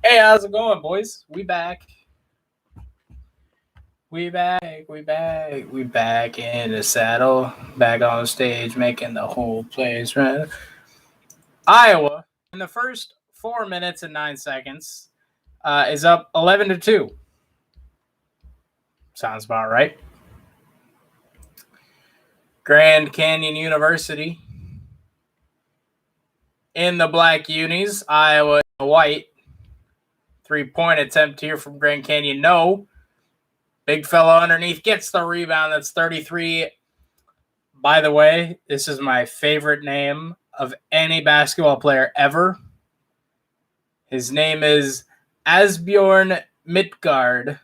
Hey, how's it going, boys? We back. We back. We back. We back in the saddle. Back on stage, making the whole place right. Iowa, in the first 4 minutes and 9 seconds, is up 11-2. Sounds about right. Grand Canyon University in the black unis. Iowa in the white. 3-point attempt here from Grand Canyon. No. Big fella underneath gets the rebound. That's 33. By the way, this is my favorite name of any basketball player ever. His name is Asbjorn Midtgaard,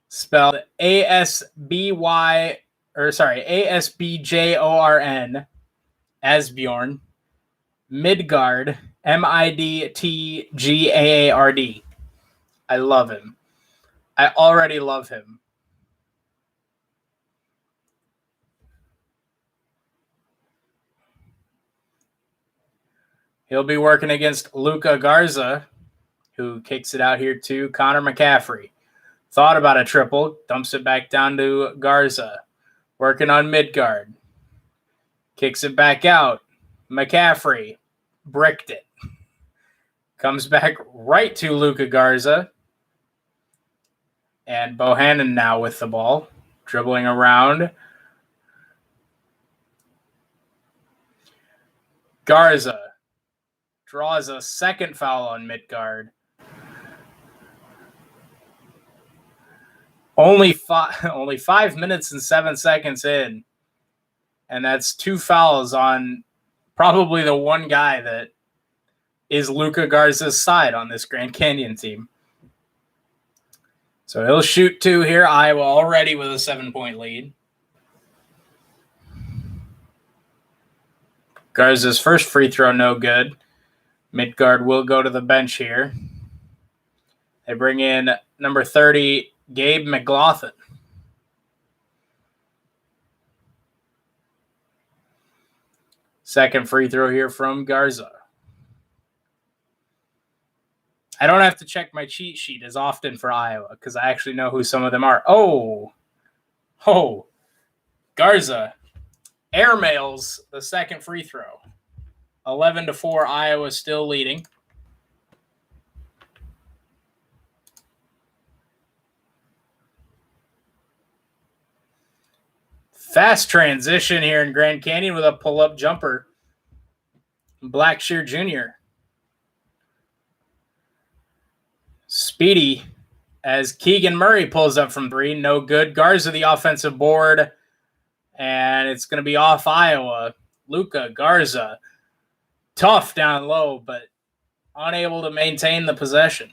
spelled Asbjorn, Asbjorn Midtgaard, Midtgaard. I love him. I already love him. He'll be working against Luka Garza, who kicks it out here to Connor McCaffrey. Thought about a triple, dumps it back down to Garza. Working on Midtgaard. Kicks it back out. McCaffrey bricked it. Comes back right to Luka Garza. And Bohannon now with the ball. Dribbling around. Garza draws a second foul on Midtgaard. Only 5 minutes and 7 seconds in. And that's 2 fouls on probably the one guy that is Luka Garza's side on this Grand Canyon team. So he'll shoot 2 here. Iowa already with a 7-point lead. Garza's first free throw, no good. Midtgaard will go to the bench here. They bring in number 30, Gabe McLaughlin. Second free throw here from Garza. I don't have to check my cheat sheet as often for Iowa because I actually know who some of them are. Oh, Garza airmails the second free throw. 11-4, Iowa still leading. Fast transition here in Grand Canyon with a pull-up jumper. Blackshear Jr. Speedy as Keegan Murray pulls up from 3. No good. Garza the offensive board. And it's going to be off Iowa. Luka Garza. Tough down low, but unable to maintain the possession.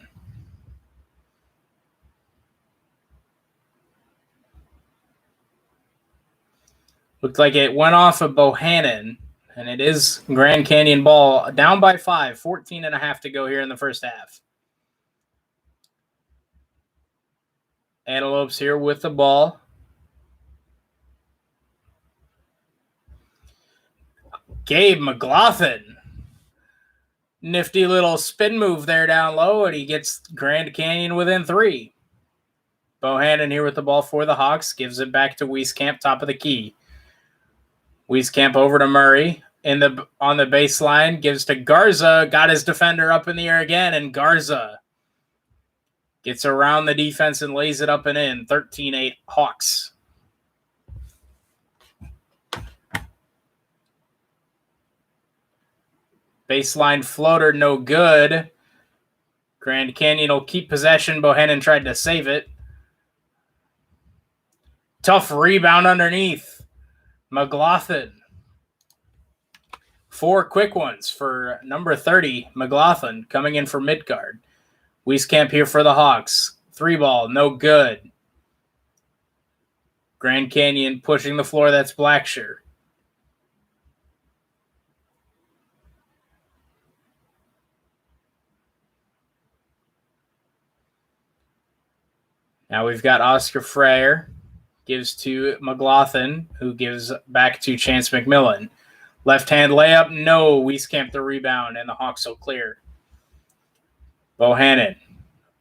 Looked like it went off of Bohannon, and it is Grand Canyon ball. Down by 5, 14.5 to go here in the first half. Antelopes here with the ball. Gabe McLaughlin. Nifty little spin move there down low, and he gets Grand Canyon within 3. Bohannon here with the ball for the Hawks. Gives it back to Wieskamp, top of the key. Wieskamp over to Murray on the baseline. Gives to Garza. Got his defender up in the air again, and Garza gets around the defense and lays it up and in. 13-8 Hawks. Baseline floater, no good. Grand Canyon will keep possession. Bohannon tried to save it. Tough rebound underneath. McLaughlin. 4 quick ones for number 30, McLaughlin, coming in for Midtgaard. Wieskamp here for the Hawks. 3 ball, no good. Grand Canyon pushing the floor. That's Blackshear. Now we've got Oscar Freyer. Gives to McLaughlin, who gives back to Chance McMillan. Left hand layup, no. Wieskamp the rebound, and the Hawks will clear. Bohannon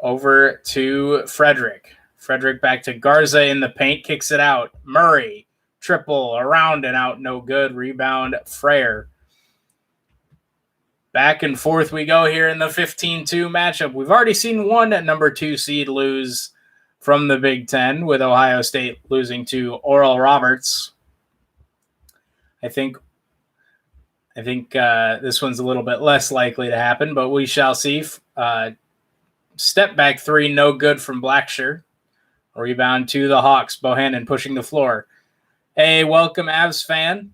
over to Frederick. Frederick back to Garza in the paint, kicks it out. Murray, triple, around and out, no good. Rebound, Frere. Back and forth we go here in the 15-2 matchup. We've already seen one number 2 seed lose from the Big Ten, with Ohio State losing to Oral Roberts. I think this one's a little bit less likely to happen, but we shall see. Step back 3, no good from Blackshear. Rebound to the Hawks. Bohannon pushing the floor. Hey, welcome, Avs fan.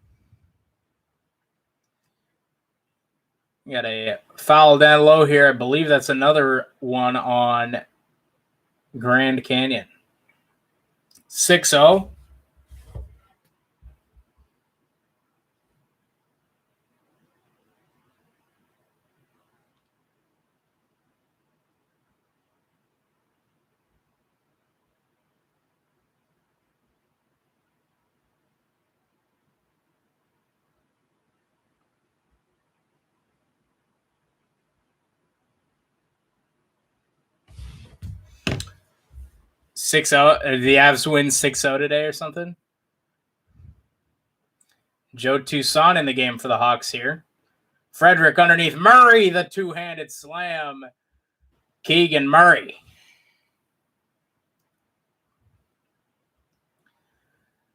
We got a foul down low here. I believe that's another one on Grand Canyon. 6-0. The Avs win 6-0 today or something. Joe Toussaint in the game for the Hawks here. Frederick underneath Murray, the two-handed slam. Keegan Murray.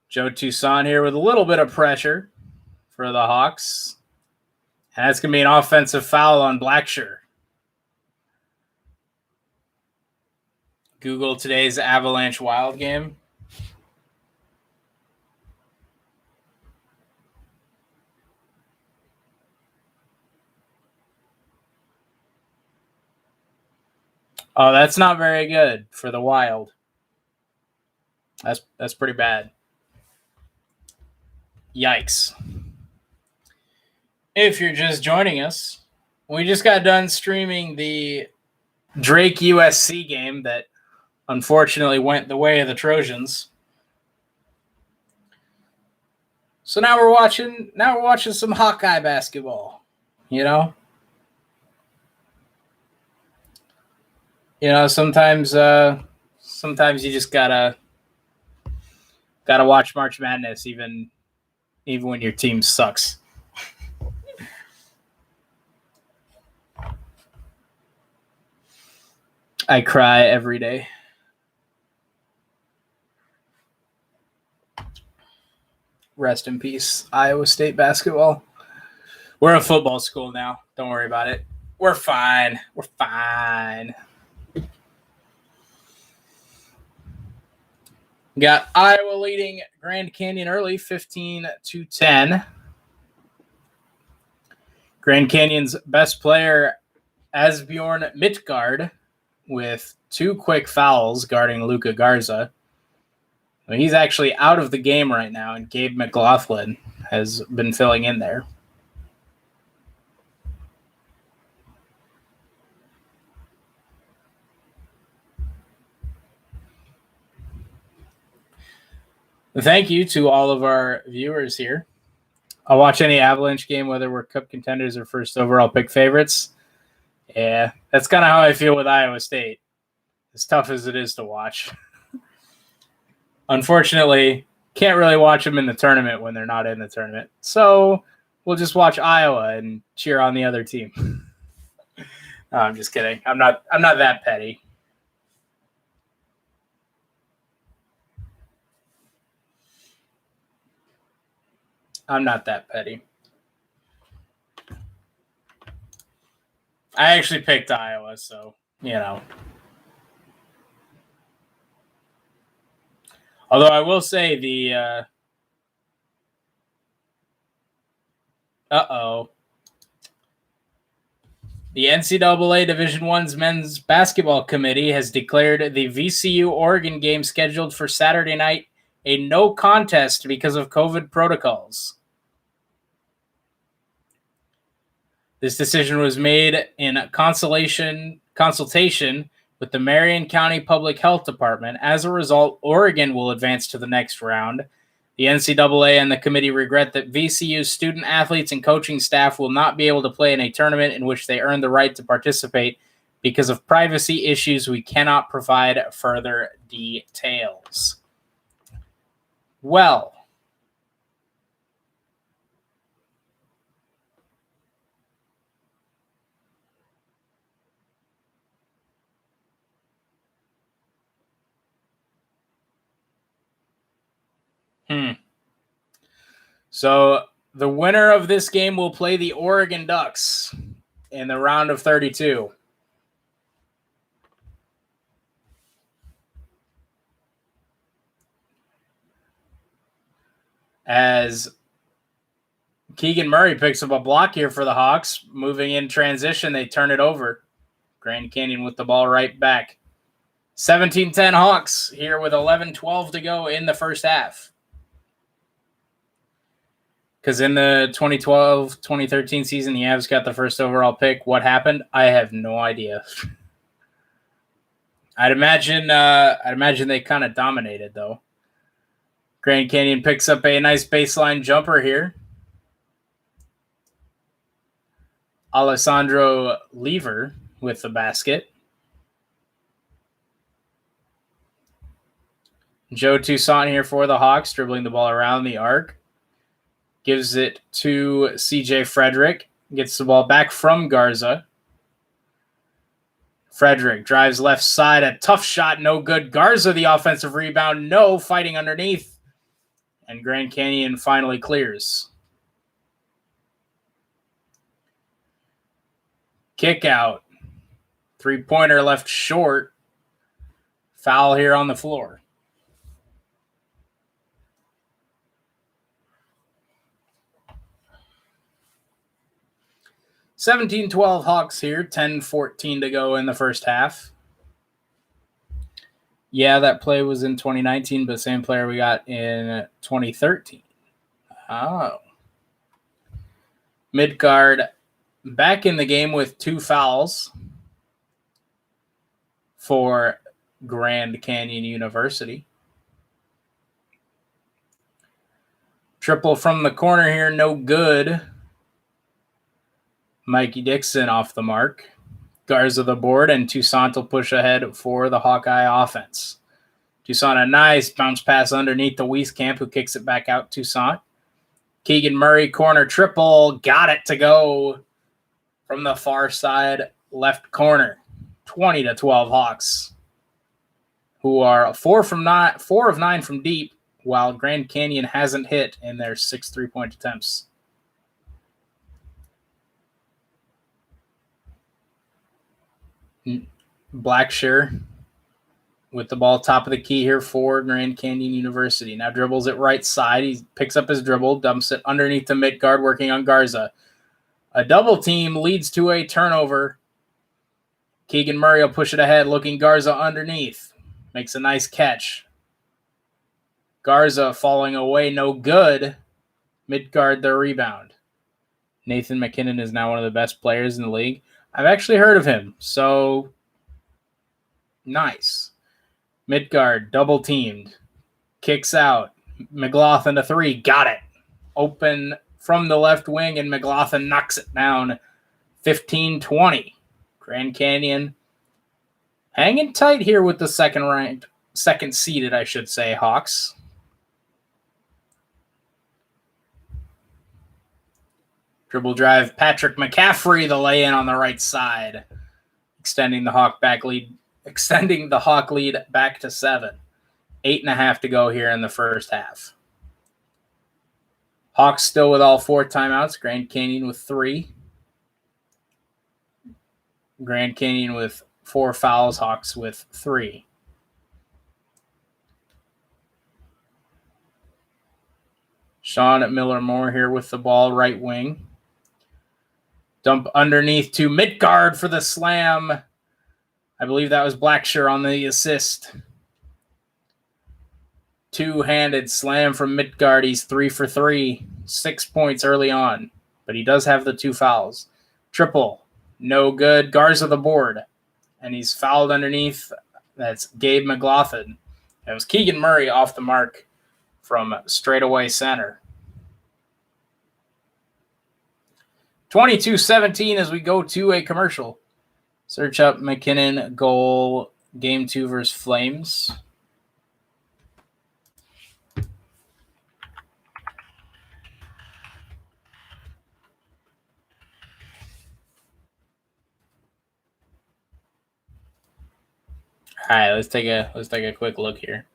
Joe Toussaint here with a little bit of pressure for the Hawks. And that's going to be an offensive foul on Blackshear. Google today's Avalanche Wild game. Oh, that's not very good for the Wild. That's pretty bad. Yikes. If you're just joining us, we just got done streaming the Drake USC game that unfortunately went the way of the Trojans. So now we're watching some Hawkeye basketball, you know? Sometimes you just gotta watch March Madness even when your team sucks. I cry every day. Rest in peace, Iowa State basketball. We're a football school now. Don't worry about it. We're fine. We're fine. Got Iowa leading Grand Canyon early, 15-10. Grand Canyon's best player, Asbjorn Midtgaard, with 2 quick fouls guarding Luka Garza. He's actually out of the game right now, and Gabe McLaughlin has been filling in there. Thank you to all of our viewers here. I'll watch any Avalanche game, whether we're cup contenders or first overall pick favorites. Yeah, that's kind of how I feel with Iowa State. As tough as it is to watch. Unfortunately, can't really watch them in the tournament when they're not in the tournament. So we'll just watch Iowa and cheer on the other team. No, I'm just kidding. I'm not that petty. I'm not that petty. I actually picked Iowa, so, Although I will say the the NCAA Division I's men's basketball committee has declared the VCU Oregon game scheduled for Saturday night a no contest because of COVID protocols. This decision was made in consultation with the Marion County Public Health Department. As a result, Oregon will advance to the next round. The NCAA and the committee regret that VCU's student athletes and coaching staff will not be able to play in a tournament in which they earned the right to participate Because of privacy issues, we cannot provide further details. Well, so the winner of this game will play the Oregon Ducks in the round of 32. As Keegan Murray picks up a block here for the Hawks, moving in transition, they turn it over. Grand Canyon with the ball right back. 17-10 Hawks here with 11-12 to go in the first half. Because in the 2012-2013 season, the Avs got the first overall pick. What happened? I have no idea. I'd imagine they kind of dominated, though. Grand Canyon picks up a nice baseline jumper here. Alessandro Lever with the basket. Joe Toussaint here for the Hawks, dribbling the ball around the arc. Gives it to CJ Frederick. Gets the ball back from Garza. Frederick drives left side. A tough shot, no good. Garza, the offensive rebound. No, fighting underneath. And Grand Canyon finally clears. Kick out. Three-pointer left short. Foul here on the floor. $17-12 Hawks here. 10-14 to go in the first half. Yeah, that play was in 2019, but same player we got in 2013. Oh. Midgard back in the game with 2 fouls for Grand Canyon University. Triple from the corner here, no good. Mikey Dixon off the mark. Garza the board, and Toussaint will push ahead for the Hawkeye offense. Toussaint, a nice bounce pass underneath the Wieskamp, who kicks it back out. Toussaint. Keegan Murray, corner triple, got it to go from the far side left corner. 20-12 Hawks, who are 4 of 9 from deep, while Grand Canyon hasn't hit in their 6 3-point attempts. Blackshear with the ball top of the key here for Grand Canyon University. Now dribbles it right side. He picks up his dribble, dumps it underneath the Midgard, working on Garza. A double team leads to a turnover. Keegan Murray will push it ahead, looking Garza underneath. Makes a nice catch. Garza falling away, no good. Midgard the rebound. Nathan McKinnon is now one of the best players in the league. I've actually heard of him, so nice. Midgard double teamed. Kicks out. McLaughlin to 3. Got it. Open from the left wing, and McLaughlin knocks it down. 15-20. Grand Canyon hanging tight here with the second seeded, I should say, Hawks. Dribble drive, Patrick McCaffrey, the lay-in on the right side, extending the Hawk lead back to 7. 8.5 to go here in the first half. Hawks still with all 4 timeouts. Grand Canyon with 3. Grand Canyon with 4 fouls. Hawks with 3. Sean Miller-Moore here with the ball, right wing. Dump underneath to Midgard for the slam. I believe that was Blackshear on the assist. Two-handed slam from Midgard. He's 3 for 3. 6 points early on, but he does have the 2 fouls. Triple, no good. Garza the board, and he's fouled underneath. That's Gabe McLaughlin. It was Keegan Murray off the mark from straightaway center. 22-17 as we go to a commercial. Search up McKinnon goal game 2 versus Flames. All right, let's take a quick look here.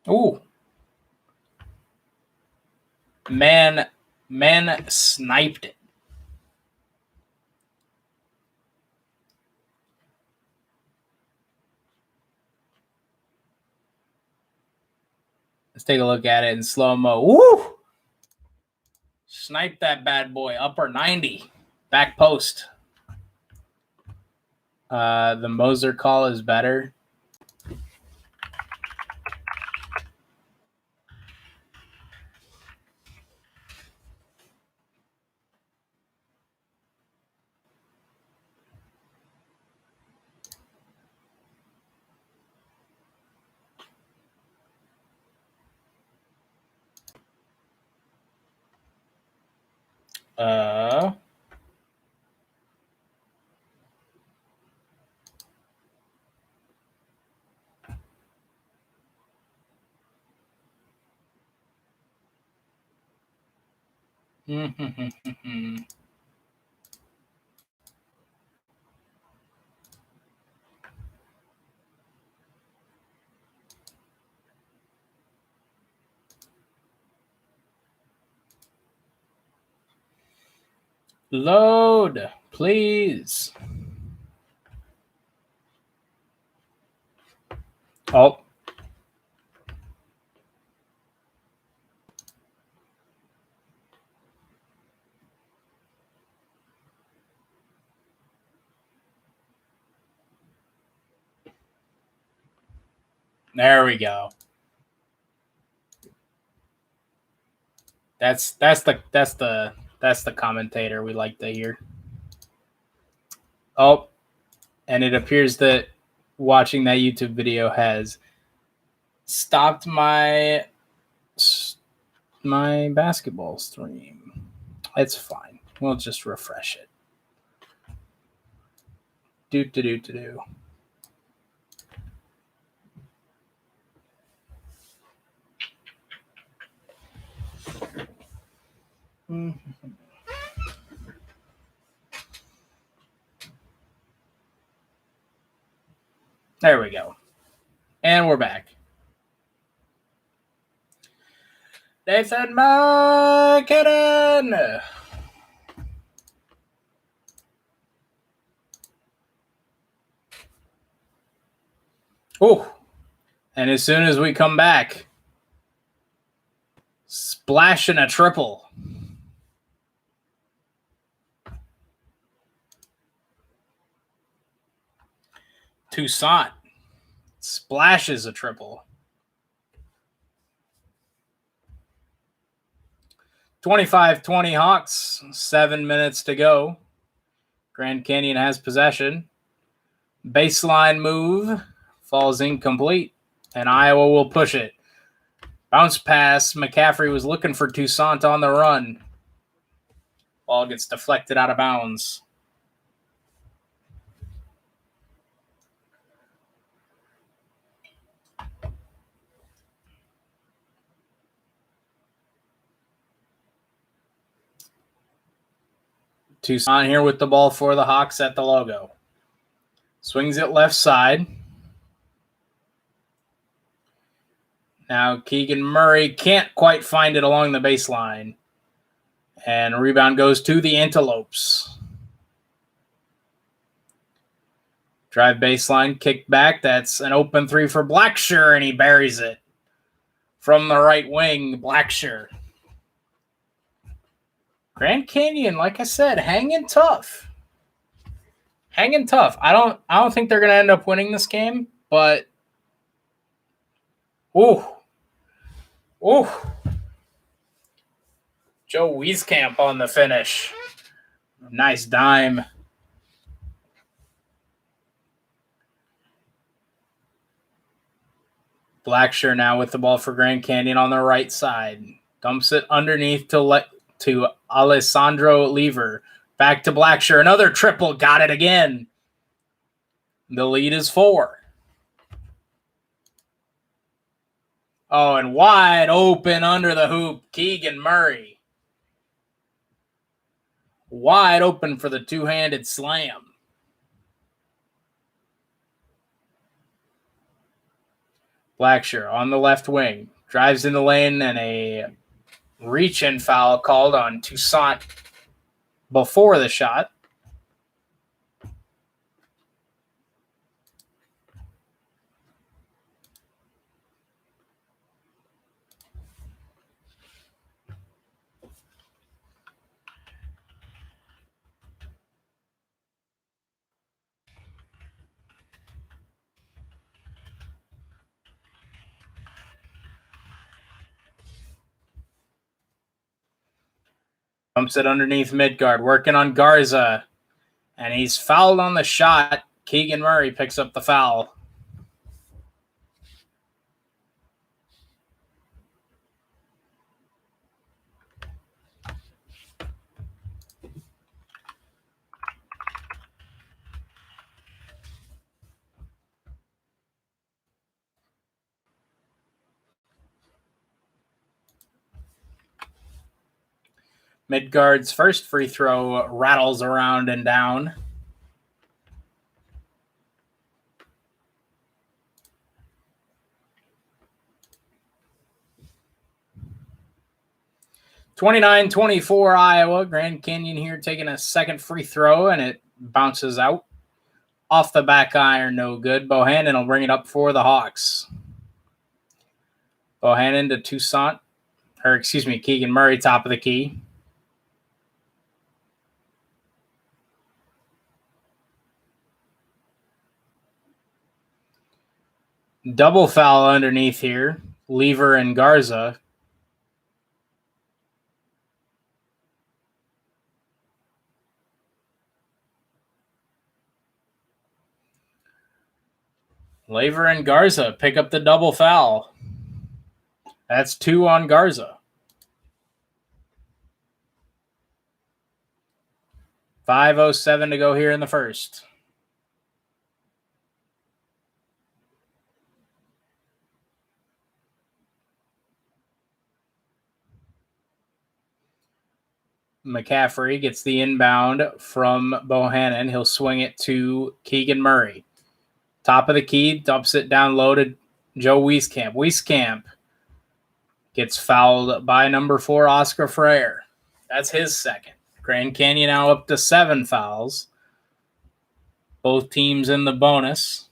Ooh. Man sniped it. Let's take a look at it in slow-mo. Woo! Sniped that bad boy. Upper 90. Back post. The Moser call is better. Load, please. Oh. There we go. That's the commentator we like to hear. Oh, and it appears that watching that YouTube video has stopped my basketball stream. It's fine. We'll just refresh it. Do. There we go. And we're back. Nathan McKinnon. Oh, and as soon as we come back, splashing a triple. Toussaint splashes a triple. 25-20 Hawks, 7 minutes to go. Grand Canyon has possession. Baseline move falls incomplete, and Iowa will push it. Bounce pass. McCaffrey was looking for Toussaint on the run. Ball gets deflected out of bounds. Toussaint here with the ball for the Hawks at the logo. Swings it left side. Now Keegan Murray can't quite find it along the baseline. And rebound goes to the Antelopes. Drive baseline, kick back. That's an open three for Blackshear, and he buries it. From the right wing, Blackshear. Grand Canyon, like I said, hanging tough. Hanging tough. I don't think they're going to end up winning this game, but ooh. Joe Wieskamp on the finish. Nice dime. Blackshear now with the ball for Grand Canyon on the right side. Dumps it underneath to Alessandro Lever. Back to Blackshear. Another triple. Got it again. The lead is 4. Oh, and wide open under the hoop. Keegan Murray. Wide open for the two-handed slam. Blackshear on the left wing. Drives in the lane and a reach-in foul called on Toussaint before the shot. Pumps it underneath Midgard, working on Garza. And he's fouled on the shot. Keegan Murray picks up the foul. Midgard's first free throw rattles around and down. (29-24) Iowa. Grand Canyon here taking a second free throw, and it bounces out. Off the back iron, no good. Bohannon will bring it up for the Hawks. Bohannon to Toussaint. Keegan Murray, top of the key. Double foul underneath here. Lever and Garza. Lever and Garza pick up the double foul. That's 2 on Garza. 5:07 to go here in the first. McCaffrey gets the inbound from Bohannon. He'll swing it to Keegan Murray. Top of the key, dumps it down low to Joe Wieskamp. Wieskamp gets fouled by number 4, Oscar Freire. That's his second. Grand Canyon now up to 7 fouls. Both teams in the bonus.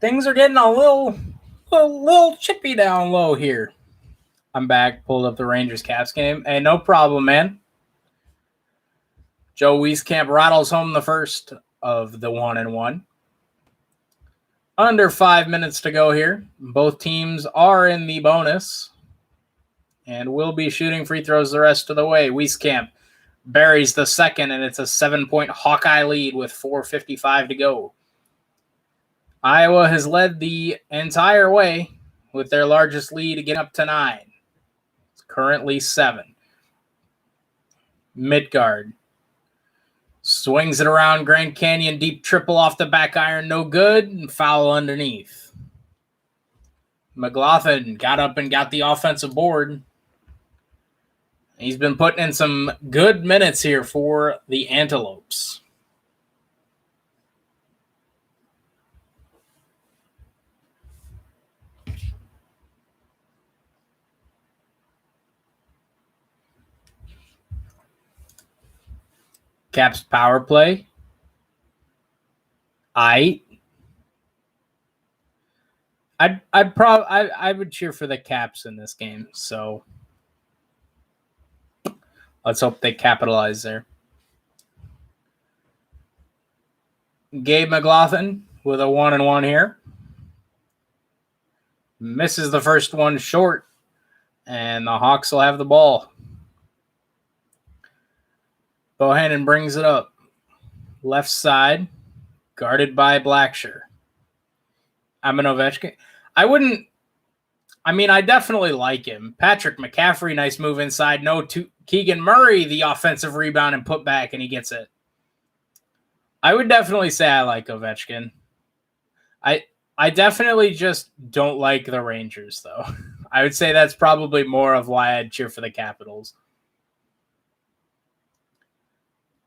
Things are getting a little chippy down low here. I'm back, pulled up the Rangers Caps game. Hey, no problem, man. Joe Wieskamp rattles home the first of the 1-1. Under 5 minutes to go here. Both teams are in the bonus and will be shooting free throws the rest of the way. Wieskamp buries the second, and it's a 7-point Hawkeye lead with 4:55 to go. Iowa has led the entire way with their largest lead getting up to 9. It's currently 7. Midgard swings it around Grand Canyon, deep triple off the back iron, no good, and foul underneath. McLaughlin got up and got the offensive board. He's been putting in some good minutes here for the Antelopes. Caps power play. I would cheer for the Caps in this game. So let's hope they capitalize there. Gabe McLaughlin with a 1-1 here. Misses the first one short, and the Hawks will have the ball. Bohannon brings it up. Left side, guarded by Blackshear. I'm an Ovechkin. I definitely like him. Patrick McCaffrey, nice move inside. No, to Keegan Murray, the offensive rebound and put back, and he gets it. I would definitely say I like Ovechkin. I definitely just don't like the Rangers, though. I would say that's probably more of why I'd cheer for the Capitals.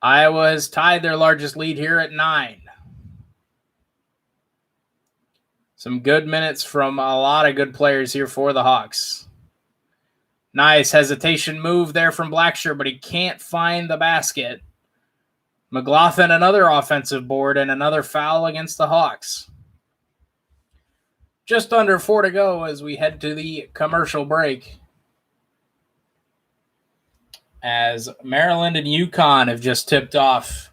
Iowa's tied their largest lead here at 9. Some good minutes from a lot of good players here for the Hawks. Nice hesitation move there from Blackshear, but he can't find the basket. McLaughlin, another offensive board, and another foul against the Hawks. Just under 4 to go as we head to the commercial break. As Maryland and UConn have just tipped off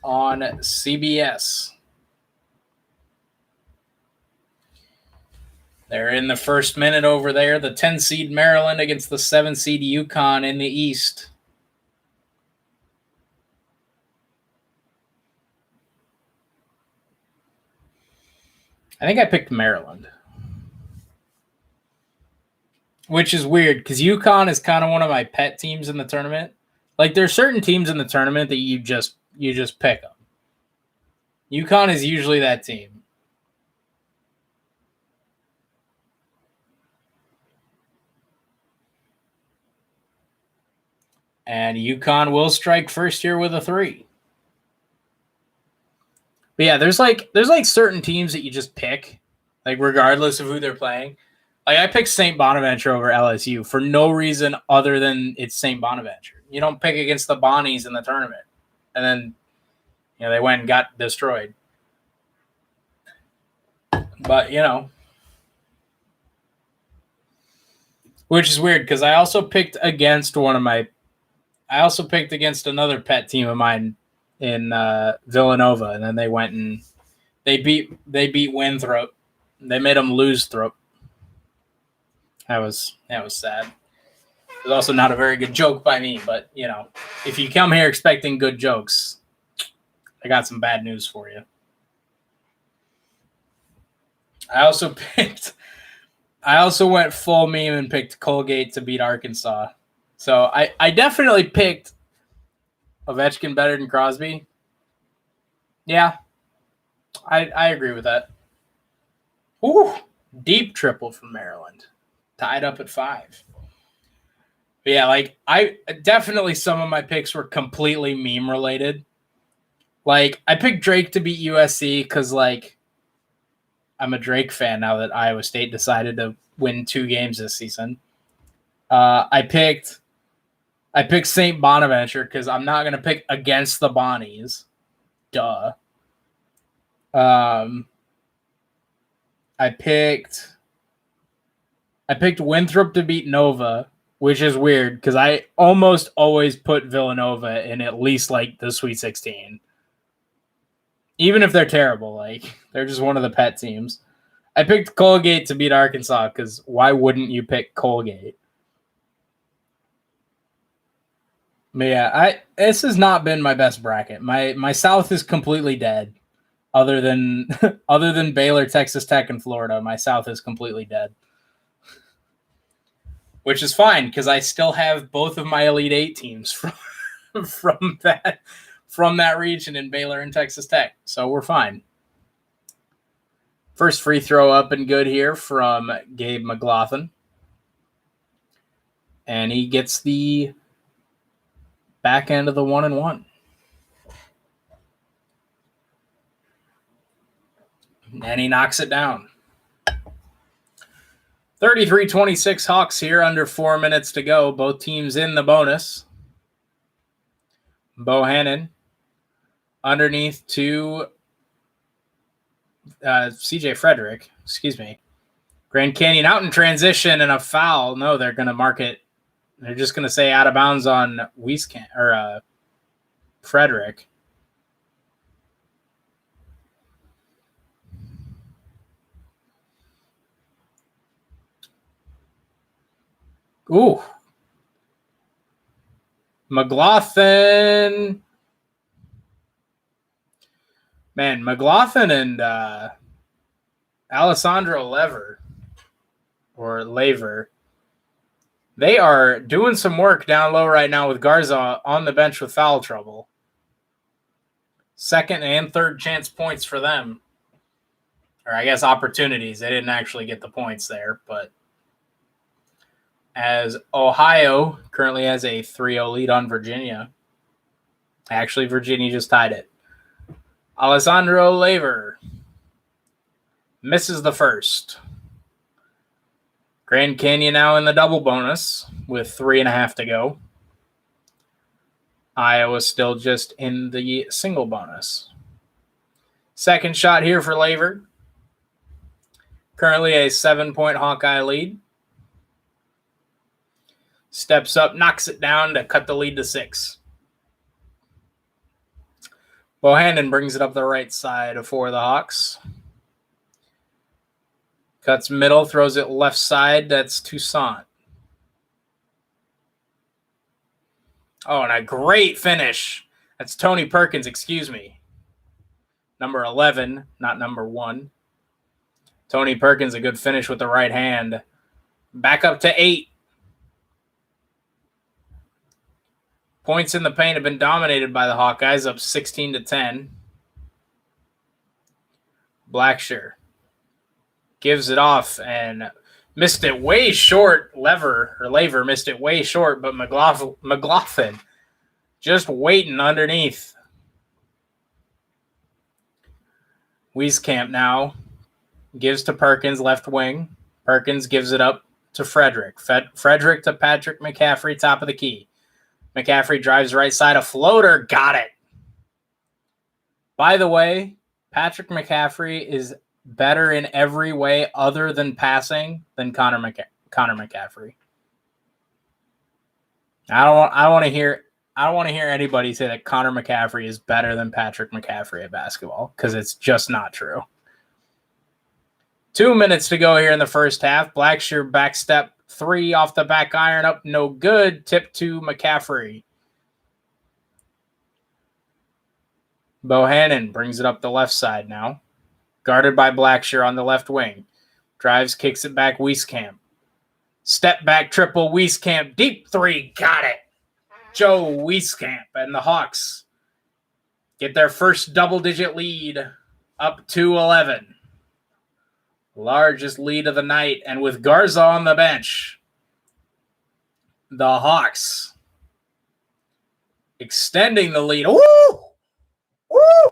on CBS. They're in the first minute over there. The 10-seed Maryland against the 7-seed UConn in the East. I think I picked Maryland. Which is weird because UConn is kind of one of my pet teams in the tournament. Like, there's certain teams in the tournament that you just pick them. UConn is usually that team. And UConn will strike first here with a 3. But yeah, there's like certain teams that you just pick, like regardless of who they're playing. Like I picked St. Bonaventure over LSU for no reason other than it's St. Bonaventure. You don't pick against the Bonnies in the tournament. And then, they went and got destroyed. But, which is weird because I also picked against another pet team of mine in Villanova, and then they went and they beat Winthrop. They made them lose Throp. That was sad. It was also not a very good joke by me, but if you come here expecting good jokes, I got some bad news for you. I also went full meme and picked Colgate to beat Arkansas. So I definitely picked Ovechkin better than Crosby. Yeah, I agree with that. Ooh, deep triple from Maryland. Tied up at 5. But yeah, I definitely some of my picks were completely meme related. Like I picked Drake to beat USC because I'm a Drake fan now that Iowa State decided to win 2 games this season. I picked St. Bonaventure because I'm not going to pick against the Bonnies. Duh. I picked Winthrop to beat Nova, which is weird because I almost always put Villanova in at least the Sweet 16. Even if they're terrible, they're just one of the pet teams. I picked Colgate to beat Arkansas because why wouldn't you pick Colgate? But yeah, this has not been my best bracket. My South is completely dead. Other than Baylor, Texas Tech, and Florida, my South is completely dead. Which is fine because I still have both of my Elite 8 teams from that region in Baylor and Texas Tech. So we're fine. First free throw up and good here from Gabe McLaughlin. And he gets the back end of the 1-1. And he knocks it down. 33-26 Hawks here, under 4 minutes to go. Both teams in the bonus. Bohannon underneath to CJ Frederick. Excuse me. Grand Canyon out in transition and a foul. No, they're going to mark it. They're just going to say out of bounds on Frederick. Ooh. McLaughlin. Man, McLaughlin and Alessandro Laver, they are doing some work down low right now with Garza on the bench with foul trouble. Second and third chance points for them. Or I guess opportunities. They didn't actually get the points there, but as Ohio currently has a 3-0 lead on Virginia. Actually, Virginia just tied it. Alessandro Laver misses the first. Grand Canyon now in the double bonus with 3.5 to go. Iowa still just in the single bonus. Second shot here for Laver. Currently a 7-point Hawkeye lead. Steps up, knocks it down to cut the lead to 6. Bohannon brings it up the right side for the Hawks. Cuts middle, throws it left side. That's Toussaint. Oh, and a great finish. That's Tony Perkins, excuse me. Number 11, not number 1. Tony Perkins, a good finish with the right hand. Back up to 8. Points in the paint have been dominated by the Hawkeyes, up 16-10. Blackshear gives it off and missed it way short. Laver missed it way short, but McLaughlin just waiting underneath. Wieskamp now gives to Perkins, left wing. Perkins gives it up to Frederick. Frederick to Patrick McCaffrey, top of the key. McCaffrey drives right side, a floater, got it. By the way, Patrick McCaffrey is better in every way other than passing than Connor McCaffrey. I don't want to hear anybody say that Connor McCaffrey is better than Patrick McCaffrey at basketball, because it's just not true. 2 minutes to go here in the first half. Blackshear backstep 3 off the back iron, up no good. Tip to McCaffrey. Bohannon brings it up the left side now. Guarded by Blackshear on the left wing. Drives, kicks it back, Wieskamp. Step back triple, Wieskamp. Deep 3, got it. Joe Wieskamp and the Hawks get their first double-digit lead, up to 11. Largest lead of the night, and with Garza on the bench, the Hawks extending the lead. Woo! Woo!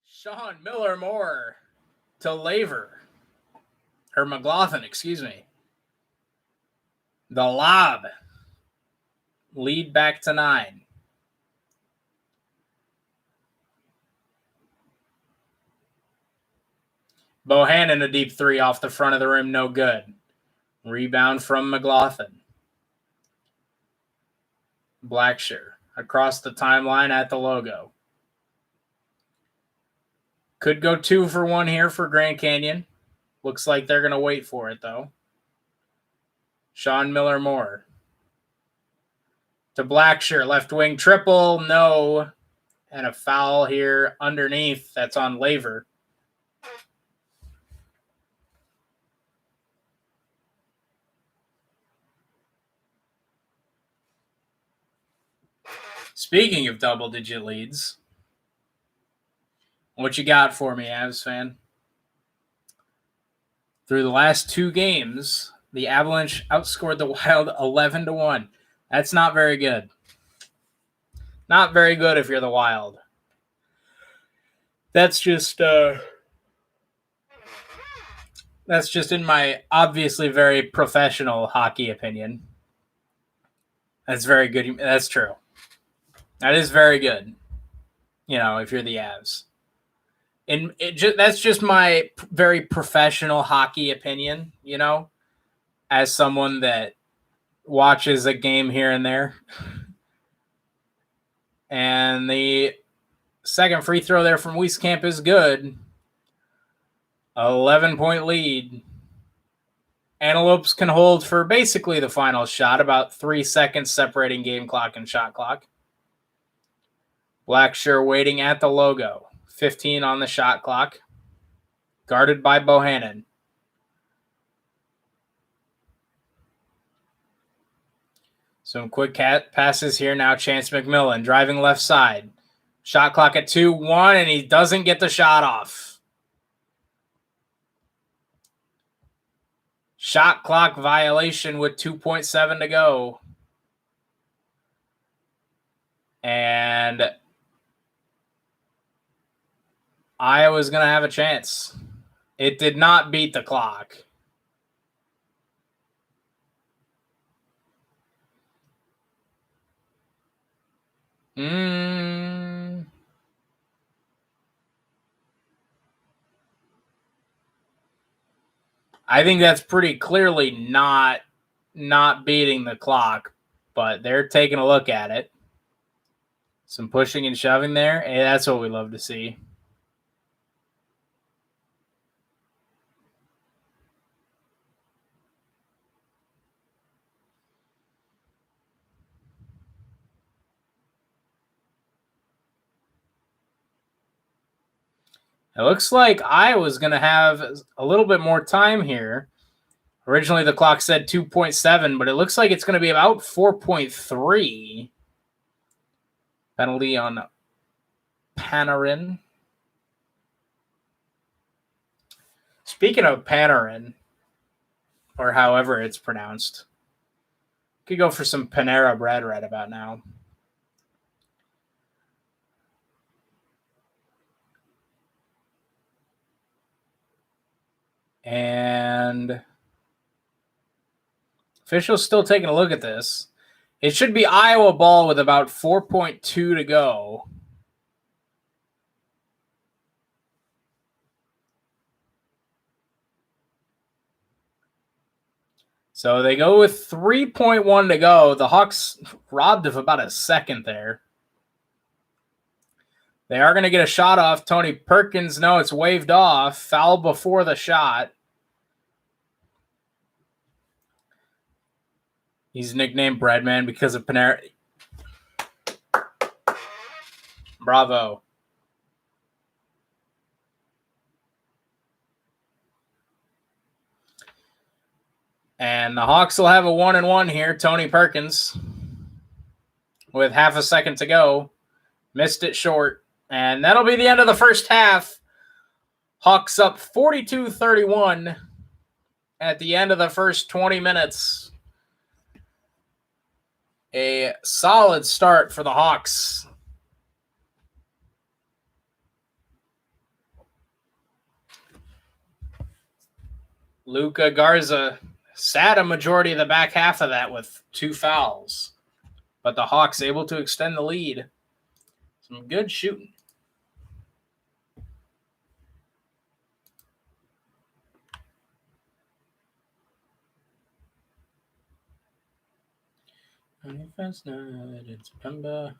Sean Miller-Moore to Laver. Or McLaughlin, excuse me. The lob. Lead back to 9. Bohannon, a deep 3 off the front of the rim, no good. Rebound from McLaughlin. Blackshear across the timeline at the logo. Could go 2 for 1 here for Grand Canyon. Looks like they're going to wait for it, though. Sean Miller-Moore. To Blackshear, left wing triple, no. And a foul here underneath. That's on Laver. Speaking of double-digit leads, what you got for me, Avs fan? Through the last 2 games, the Avalanche outscored the Wild 11-1. That's not very good. Not very good if you're the Wild. That's just in my obviously very professional hockey opinion. That's very good. That's true. That is very good. If you're the Avs. And that's just my very professional hockey opinion, as someone that watches a game here and there. And the second free throw there from Wieskamp is good. 11-point lead. Antelopes can hold for basically the final shot, about 3 seconds separating game clock and shot clock. Blacksure waiting at the logo. 15 on the shot clock. Guarded by Bohannon. Some quick passes here now. Chance McMillan driving left side. Shot clock at 2-1, and he doesn't get the shot off. Shot clock violation with 2.7 to go. And Iowa's going to have a chance. It did not beat the clock. I think that's pretty clearly not beating the clock, but they're taking a look at it. Some pushing and shoving there. Hey, that's what we love to see. It looks like Iowa's going to have a little bit more time here. Originally, the clock said 2.7, but it looks like it's going to be about 4.3. Penalty on Panarin. Speaking of Panarin, or however it's pronounced, could go for some Panera bread right about now. And officials still taking a look at this. It should be Iowa ball with about 4.2 to go. So they go with 3.1 to go. The Hawks robbed of about a second there. They are going to get a shot off. Tony Perkins, no, it's waved off. Foul before the shot. He's nicknamed Breadman because of Panera. Bravo. And the Hawks will have a 1-1 here. Tony Perkins with half a second to go. Missed it short. And that'll be the end of the first half. Hawks up 42-31 at the end of the first 20 minutes. A solid start for the Hawks. Luka Garza sat a majority of the back half of that with 2 fouls. But the Hawks able to extend the lead. Some good shooting. First night in September.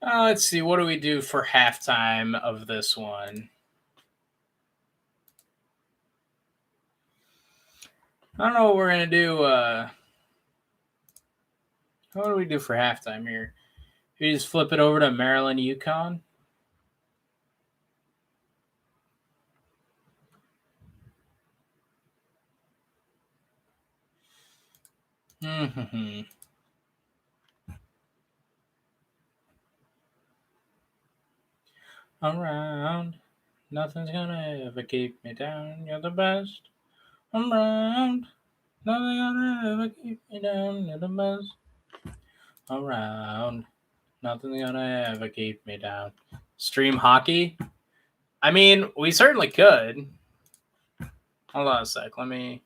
Let's see. What do we do for halftime of this one? I don't know what we're going to do. What do we do for halftime here? We just flip it over to Maryland, UConn. Around, nothing's gonna ever keep me down. You're the best. Around, nothing's gonna ever keep me down. You're the best. Around, nothing's gonna ever keep me down. Stream hockey? I mean, we certainly could. Hold on a sec. Let me.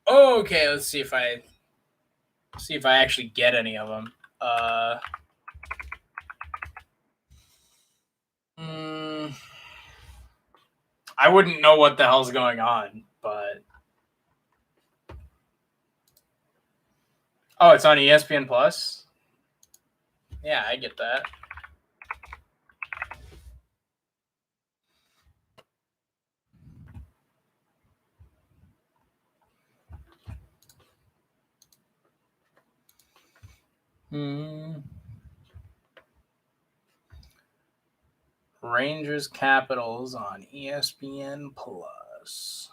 Okay, let's see if I See if I actually get any of them. I wouldn't know what the hell's going on, but oh, it's on ESPN Plus. Yeah, I get that. Rangers Capitals on ESPN Plus.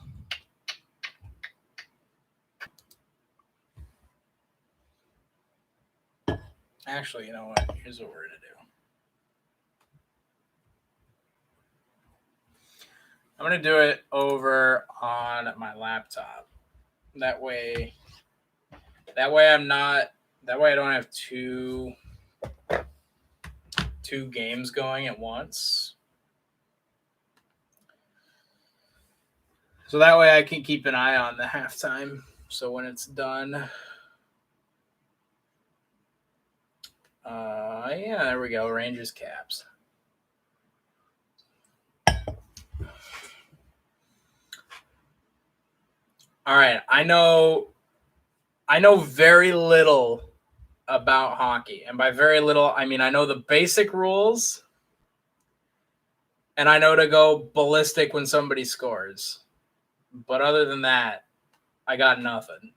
Actually, you know what? Here's what we're going to do. I'm going to do it over on my laptop. That way I don't have two games going at once. So that way I can keep an eye on the halftime. So when it's done, yeah, there we go. Rangers Caps. All right, I know very little about hockey, and by very little, I mean I know the basic rules, and I know to go ballistic when somebody scores. But other than that, I got nothing.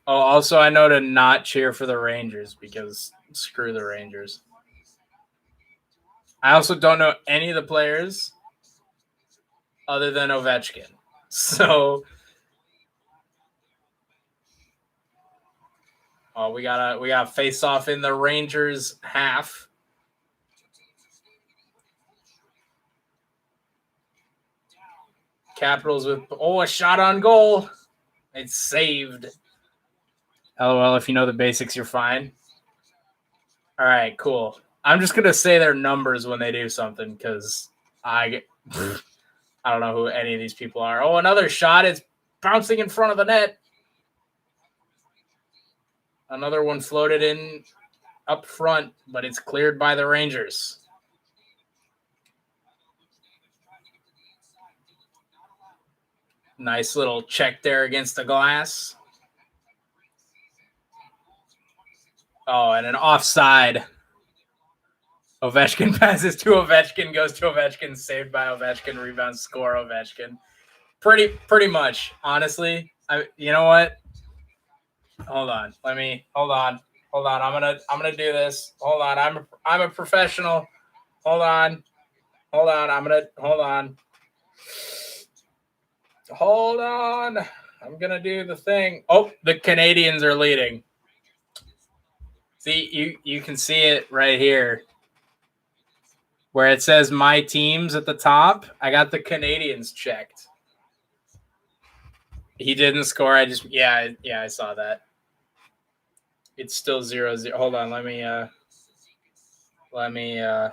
Oh, also I know to not cheer for the Rangers because screw the Rangers. I also don't know any of the players other than Ovechkin. So we got face off in the Rangers half. Capitals with a shot on goal. It's saved. LOL, if you know the basics, you're fine. All right, cool. I'm just gonna say their numbers when they do something because I don't know who any of these people are. Oh, another shot. It's bouncing in front of the net. Another one floated in up front, but it's cleared by the Rangers. Nice little check there against the glass. Oh, and an offside. Ovechkin passes to Ovechkin, goes to Ovechkin, saved by Ovechkin, rebound, score Ovechkin. Pretty much, honestly. You know what? Hold on. Hold on. I'm gonna do this. Hold on. I'm a professional. Hold on. Hold on. Hold on. I'm gonna do the thing. Oh, the Canadians are leading. See, you can see it right here. Where it says my teams at the top. I got the Canadians checked. He didn't score. I saw that. It's still 0-0. Hold on, let me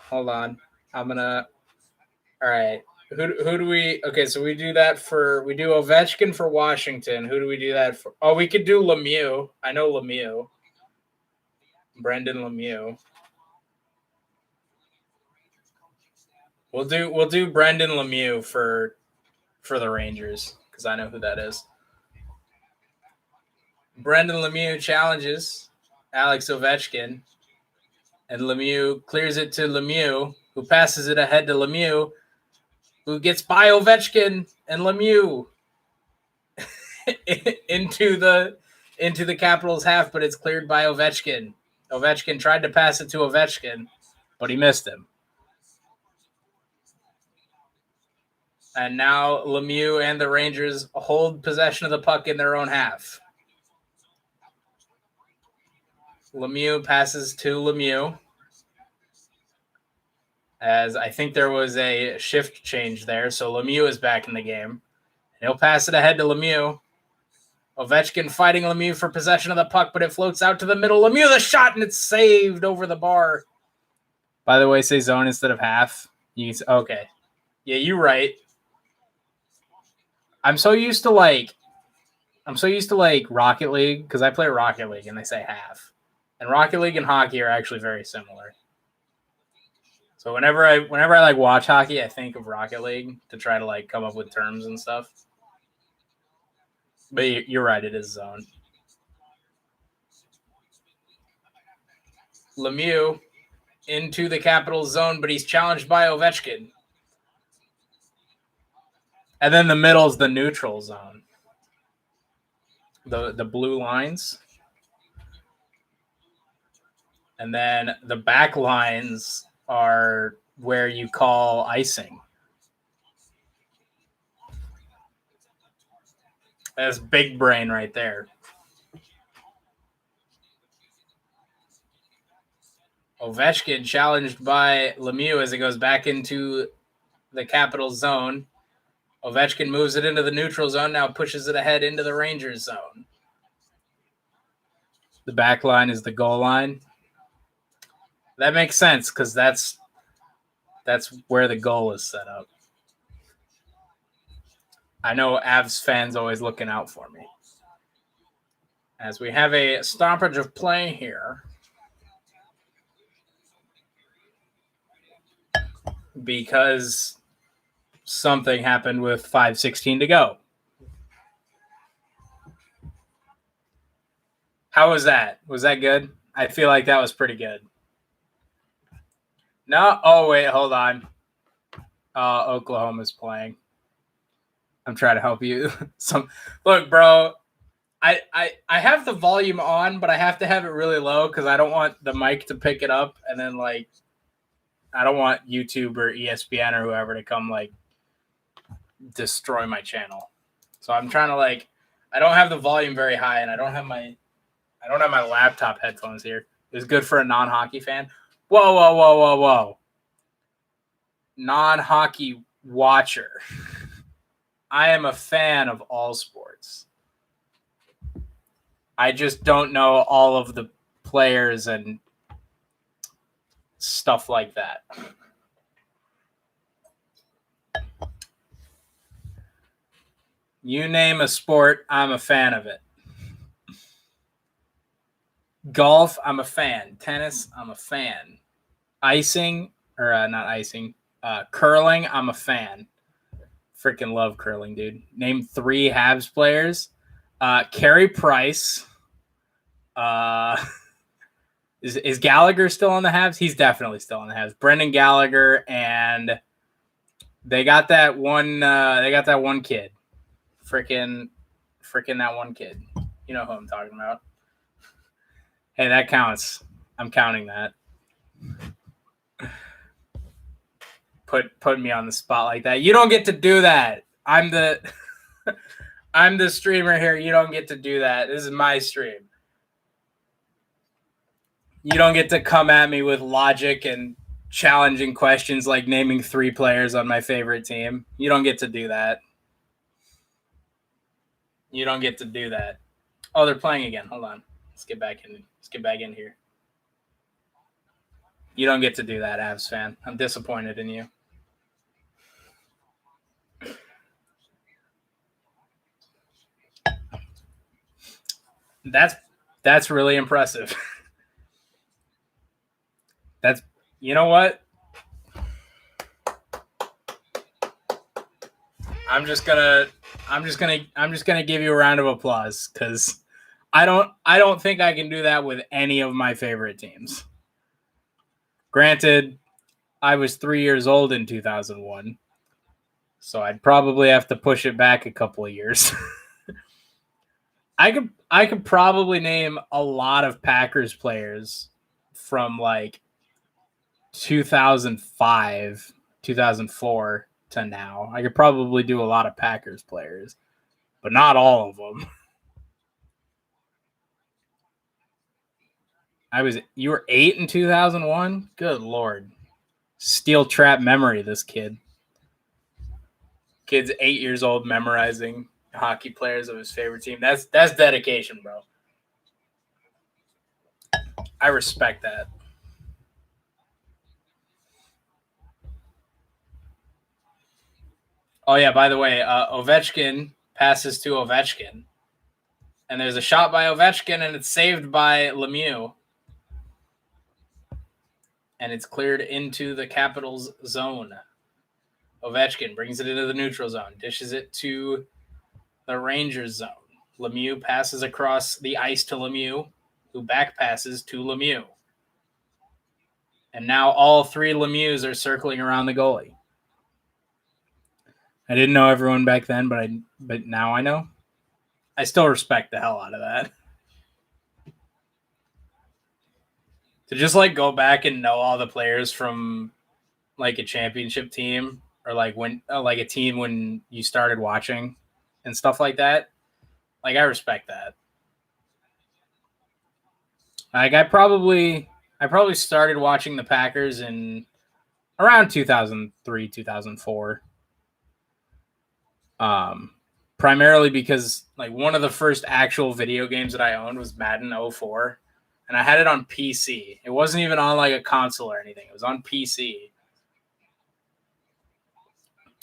hold on. I'm gonna all right. Who do we so we do Ovechkin for Washington. Who do we do that for? Oh, we could do Lemieux. I know Lemieux. Brendan Lemieux. We'll do Brendan Lemieux for the Rangers because I know who that is. Brendan Lemieux challenges Alex Ovechkin, and Lemieux clears it to Lemieux, who passes it ahead to Lemieux, who gets by Ovechkin and Lemieux into the Capitals half, but it's cleared by Ovechkin. Ovechkin tried to pass it to Ovechkin, but he missed him. And now Lemieux and the Rangers hold possession of the puck in their own half. Lemieux passes to Lemieux, as I think there was a shift change there. So Lemieux is back in the game. He'll pass it ahead to Lemieux. Ovechkin fighting Lemieux for possession of the puck, but it floats out to the middle. Lemieux the shot, and it's saved over the bar. By the way, say zone instead of half. Okay. Yeah, you're right. I'm so used to Rocket League because I play Rocket League and they say half. And Rocket League and hockey are actually very similar. So whenever I like watch hockey, I think of Rocket League to try to like come up with terms and stuff. But you're right, it is zone. Lemieux into the Capitals zone, but he's challenged by Ovechkin. And then the middle's the neutral zone. The blue lines. And then the back lines are where you call icing. That's big brain right there. Ovechkin challenged by Lemieux as it goes back into the Capital zone. Ovechkin moves it into the neutral zone, now pushes it ahead into the Rangers zone. The back line is the goal line. That makes sense because that's where the goal is set up. I know Avs fans always looking out for me. As we have a stoppage of play here. Because something happened with 5:16 to go. How was that? Was that good? I feel like that was pretty good. No? Oh, wait, hold on. Oklahoma's playing. I'm trying to help you. Look, bro, I have the volume on, but I have to have it really low because I don't want the mic to pick it up and then like I don't want YouTube or ESPN or whoever to come like destroy my channel. So I'm trying to like I don't have the volume very high and I don't have my laptop headphones here. It's good for a non-hockey fan. Whoa. Non-hockey watcher. I am a fan of all sports. I just don't know all of the players and stuff like that. You name a sport, I'm a fan of it. Golf, I'm a fan. Tennis, I'm a fan. Icing, or not icing, curling, I'm a fan. Freaking love curling, dude. Name 3 Habs players. Carey Price. Is Gallagher still on the Habs? He's definitely still on the Habs. Brendan Gallagher, and they got that one. They got that one kid. Freaking that one kid. You know who I'm talking about. Hey, that counts. I'm counting that. Put me on the spot like that. You don't get to do that. I'm the streamer here. You don't get to do that. This is my stream. You don't get to come at me with logic and challenging questions like naming 3 players on my favorite team. You don't get to do that. You don't get to do that. Oh, they're playing again. Hold on. Let's get back in here. You don't get to do that, Avs fan. I'm disappointed in you. That's really impressive. That's you know what? I'm just gonna give you a round of applause because I don't think I can do that with any of my favorite teams. Granted, I was 3 years old in 2001, so I'd probably have to push it back a couple of years. I could probably name a lot of Packers players from like 2005, 2004 to now. I could probably do a lot of Packers players, but not all of them. You were 8 in 2001? Good Lord. Steel trap memory, this kid. Kid's 8 years old memorizing hockey players of his favorite team. That's dedication, bro. I respect that. Oh yeah, by the way, Ovechkin passes to Ovechkin, and there's a shot by Ovechkin, and it's saved by Lemieux, and it's cleared into the Capitals zone. Ovechkin brings it into the neutral zone, dishes it to the Rangers zone. Lemieux passes across the ice to Lemieux, who back passes to Lemieux. And now all three Lemieux are circling around the goalie. I didn't know everyone back then, but now I know. I still respect the hell out of that. To just like go back and know all the players from like a championship team or like when like a team when you started watching and stuff like that. Like I respect that. Like I probably started watching the Packers in around 2003, 2004. Primarily because like one of the first actual video games that I owned was Madden 04, and I had it on PC. It wasn't even on like a console or anything. It was on PC.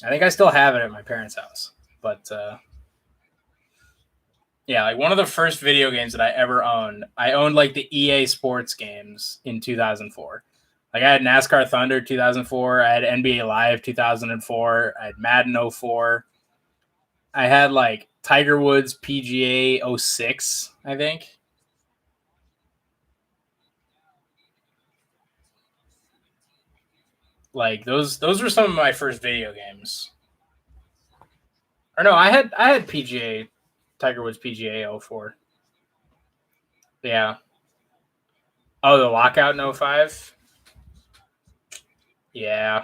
I think I still have it at my parents' house. But yeah, like one of the first video games that I ever owned. I owned like the EA Sports games in 2004. Like I had NASCAR Thunder 2004, I had NBA Live 2004, I had Madden 04. I had like Tiger Woods PGA 06, I think. Like those were some of my first video games. Or no, I had PGA Tiger Woods PGA 04. Yeah. Oh, the lockout in 05? Yeah.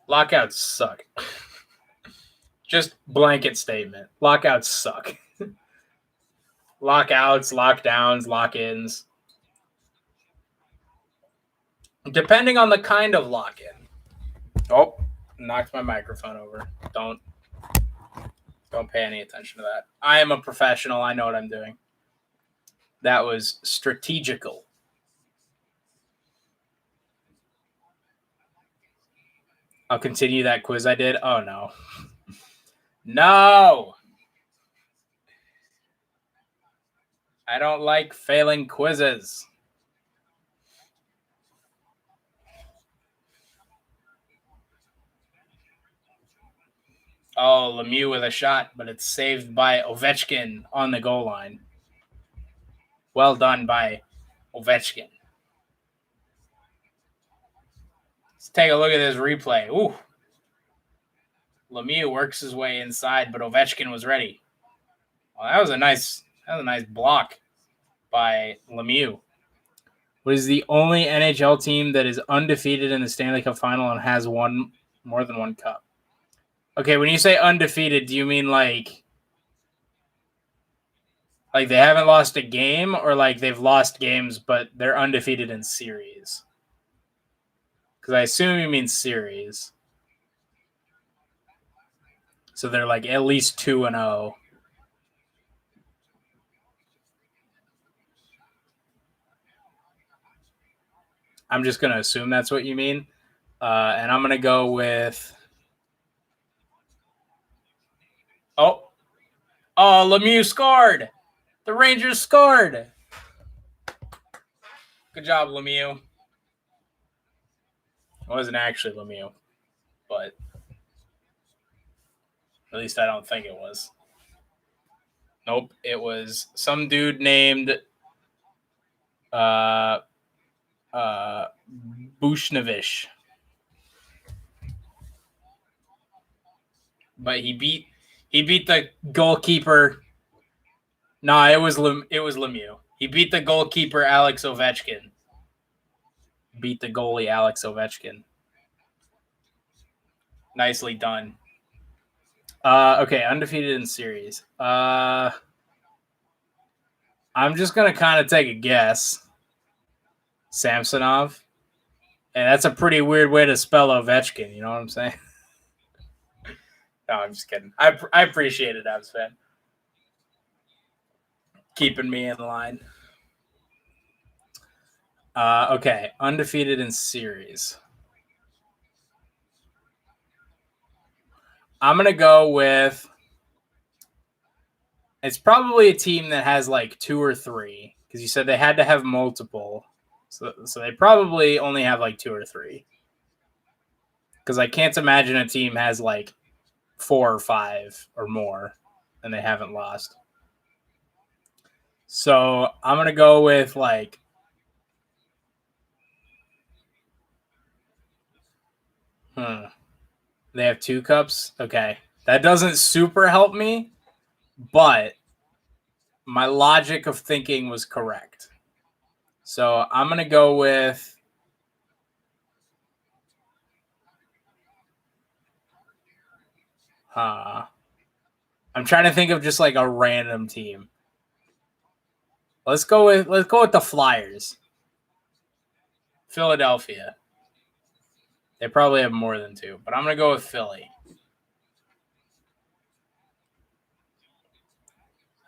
Lockouts suck. Just blanket statement. Lockouts suck. Lockouts, lockdowns, lock-ins. Depending on the kind of lock-in. Oh, knocked my microphone over. Don't pay any attention to that. I am a professional. I know what I'm doing. That was strategical. I'll continue that quiz I did. Oh no. No. I don't like failing quizzes. Oh, Lemieux with a shot, but it's saved by Ovechkin on the goal line. Well done by Ovechkin. Let's take a look at this replay. Ooh. Lemieux works his way inside, but Ovechkin was ready. Well, that was a nice block by Lemieux. What is the only NHL team that is undefeated in the Stanley Cup final and has won more than one cup? Okay, when you say undefeated, do you mean like they haven't lost a game, or like they've lost games but they're undefeated in series? Because I assume you mean series. So they're like at least 2-0. I'm just going to assume that's what you mean. And I'm going to go with... Oh, Lemieux scored. The Rangers scored. Good job, Lemieux. It wasn't actually Lemieux, but at least I don't think it was. Nope, it was some dude named Bushnevish. But he beat the goalkeeper. No, it was Lemieux. He beat the goalkeeper Alex Ovechkin. Beat the goalie Alex Ovechkin. Nicely done. Okay, undefeated in series. I'm just gonna kind of take a guess. Samsonov. And that's a pretty weird way to spell Ovechkin. You know what I'm saying? No, I'm just kidding. I appreciate it, Avs fan. Keeping me in line. Okay, undefeated in series. I'm going to go with, it's probably a team that has like 2 or 3, because you said they had to have multiple. So they probably only have like 2 or 3. Because I can't imagine a team has like 4 or 5 or more and they haven't lost. So I'm going to go with like, they have 2 cups. Okay. That doesn't super help me, but my logic of thinking was correct. So I'm going to go with, I'm trying to think of just like a random team. Let's go with the Flyers. Philadelphia. They probably have more than 2, but I'm going to go with Philly.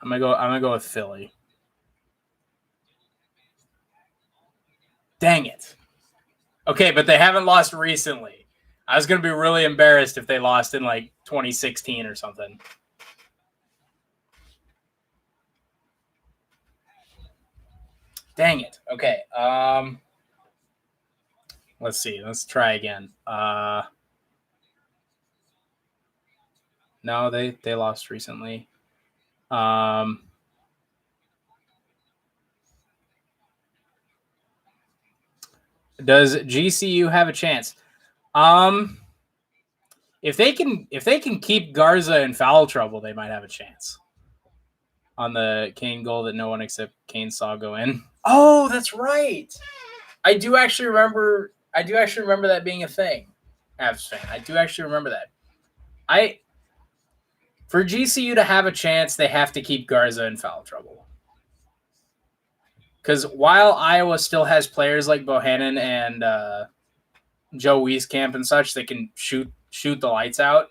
I'm gonna go with Philly. Dang it. Okay, but they haven't lost recently. I was gonna be really embarrassed if they lost in like 2016 or something. Dang it. Okay. Let's see. Let's try again. No, they lost recently. Does GCU have a chance? If they can keep Garza in foul trouble, they might have a chance. On the Kane goal that no one except Kane saw go in. Oh, that's right. I do actually remember that being a thing. Avs fan. I do actually remember that. For GCU to have a chance, they have to keep Garza in foul trouble. Because while Iowa still has players like Bohannon and Joe Wieskamp and such that can shoot the lights out,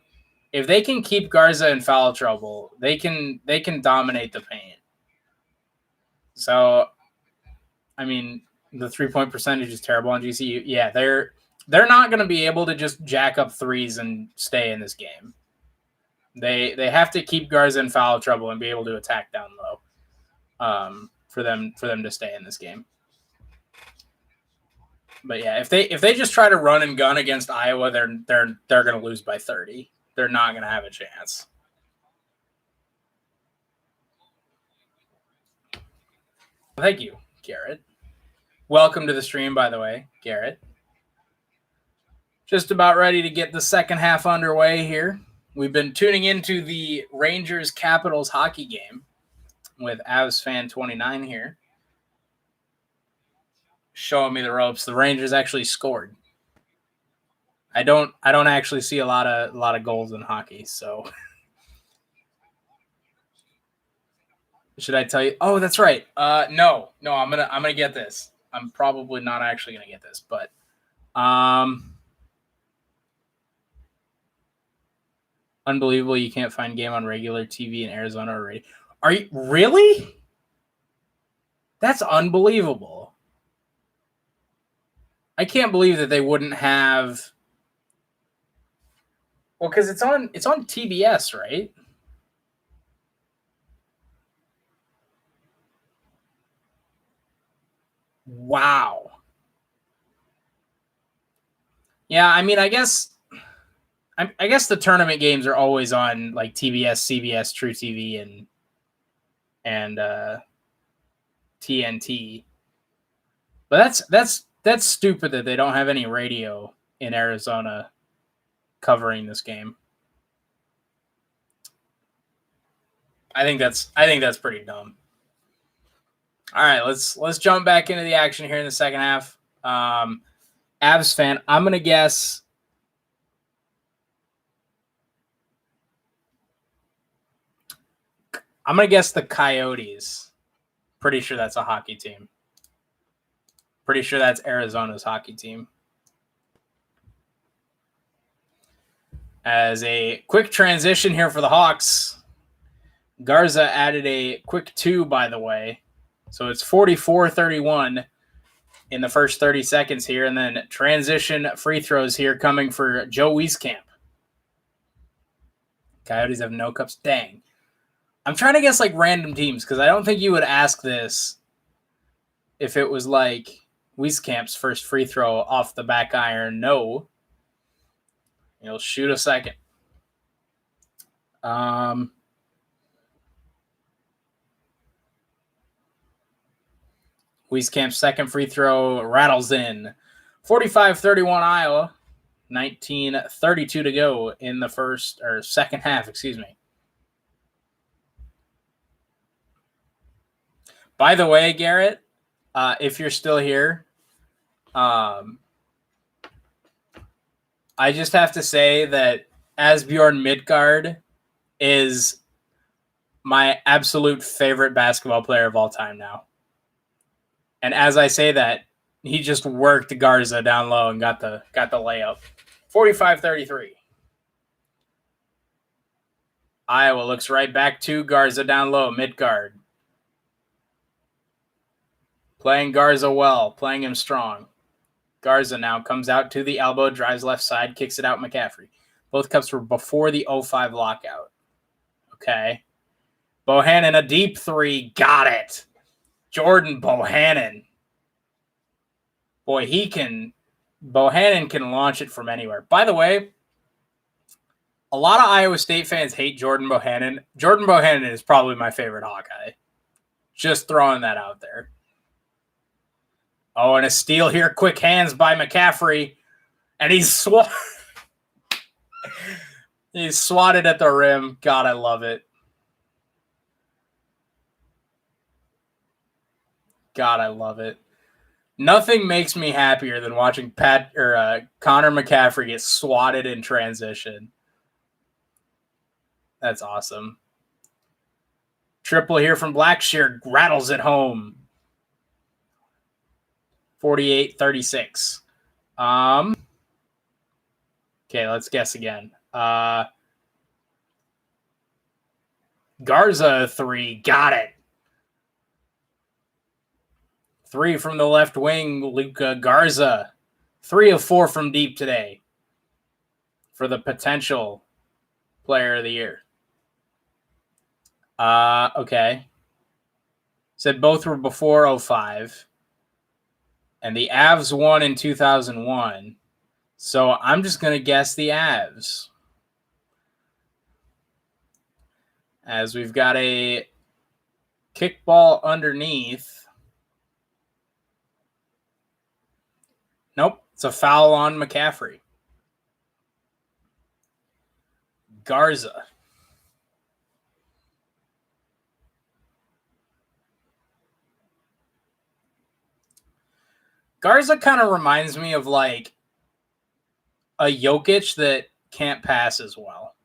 if they can keep Garza in foul trouble, they can dominate the paint. So, I mean, the 3-point percentage is terrible on GCU. Yeah, they're not going to be able to just jack up threes and stay in this game. They have to keep Garza in foul trouble and be able to attack down low, for them to stay in this game. But yeah, if they just try to run and gun against Iowa, they're going to lose by 30. They're not going to have a chance. Thank you, Garrett. Welcome to the stream, by the way, Garrett. Just about ready to get the second half underway here. We've been tuning into the Rangers Capitals hockey game with Avs fan 29 here, showing me the ropes. The Rangers actually scored. I don't actually see a lot of goals in hockey, so should I tell you? Oh, that's right. No, I'm gonna get this. I'm probably not actually gonna get this, but unbelievable. You can't find game on regular TV in Arizona already. Are you really? That's unbelievable. I can't believe that they wouldn't have. Well, because it's on TBS, right? Wow. Yeah, I mean, I guess the tournament games are always on like TBS, CBS, True TV, and TNT. But that's stupid that they don't have any radio in Arizona covering this game. I think that's pretty dumb. All right, let's jump back into the action here in the second half. Avs fan, I'm gonna guess. I'm gonna guess the Coyotes. Pretty sure that's a hockey team. Pretty sure that's Arizona's hockey team. As a quick transition here for the Hawks, Garza added a quick 2, by the way. So it's 44-31 in the first 30 seconds here. And then transition free throws here coming for Joe Wieskamp. Coyotes have no cups. Dang. I'm trying to guess like random teams because I don't think you would ask this if it was like Wieskamp's first free throw off the back iron. No. He'll shoot a second. Wieskamp's second free throw rattles in. 45-31 Iowa. 19:32 to go in the second half, excuse me. By the way, Garrett, if you're still here, I just have to say that Asbjorn Midgard is my absolute favorite basketball player of all time now. And as I say that, he just worked Garza down low and got the layup. 45-33. Iowa looks right back to Garza down low, Midgard. Playing Garza well, playing him strong. Garza now comes out to the elbow, drives left side, kicks it out McCaffrey. Both cups were before the 05 lockout. Okay. Bohannon, a deep three. Got it. Jordan Bohannon. Boy, Bohannon can launch it from anywhere. By the way, a lot of Iowa State fans hate Jordan Bohannon. Jordan Bohannon is probably my favorite Hawkeye. Just throwing that out there. Oh, and a steal here. Quick hands by McCaffrey. And he's swatted at the rim. God, I love it. God, I love it. Nothing makes me happier than watching Connor McCaffrey get swatted in transition. That's awesome. Triple here from Blackshear. Rattles it home. 48-36. Okay, let's guess again. Garza 3. Got it. 3 from the left wing, Luka Garza. 3 of 4 from deep today for the potential player of the year. Okay. Said both were before 05. And the Avs won in 2001. So I'm just going to guess the Avs. As we've got a kickball underneath. Nope. It's a foul on McCaffrey. Garza. Garza kind of reminds me of like a Jokic that can't pass as well.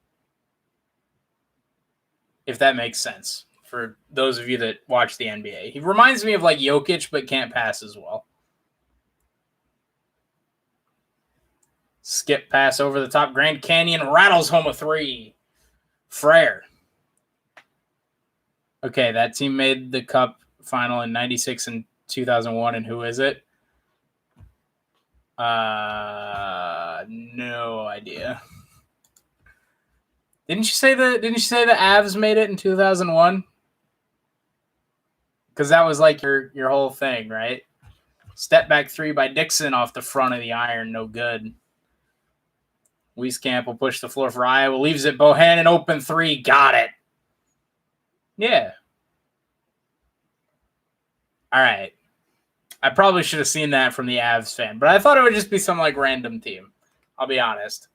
If that makes sense for those of you that watch the NBA. He reminds me of like Jokic but can't pass as well. Skip pass over the top. Grand Canyon rattles home a 3. Frere. Okay, that team made the Cup final in 96 and 2001, and who is it? No idea. Didn't you say the Avs made it in 2001? Because that was like your whole thing, right? Step back 3 by Dixon off the front of the iron, no good. Wieskamp will push the floor for Iowa, leaves it Bohannon open 3, got it. Yeah. All right. I probably should have seen that from the Avs fan, but I thought it would just be some like random team. I'll be honest.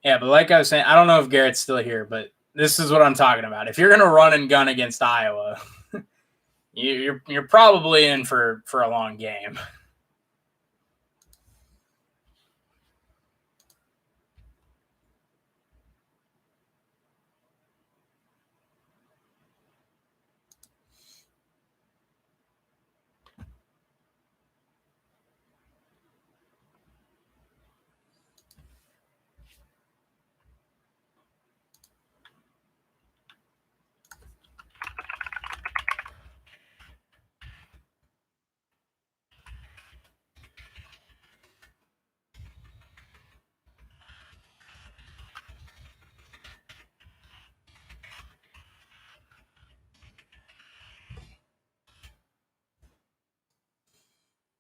Yeah, but like I was saying, I don't know if Garrett's still here, but this is what I'm talking about. If you're going to run and gun against Iowa, you're probably in for a long game.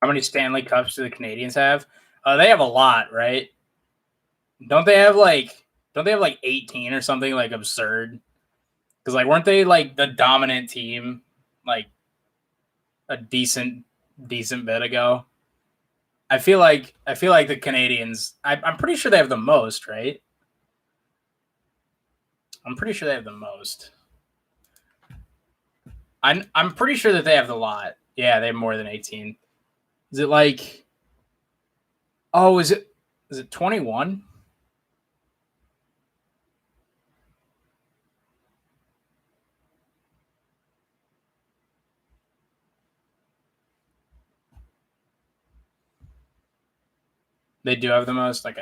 How many Stanley Cups do the Canadians have? They have a lot, right? Don't they have like 18 or something like absurd? Because like weren't they like the dominant team like a decent bit ago? I feel like the Canadians. I'm pretty sure they have the most, right? I'm pretty sure they have the most. I'm pretty sure that they have the lot. Yeah, they have more than 18. Is it like? Oh, is it 21? They do have the most. Okay.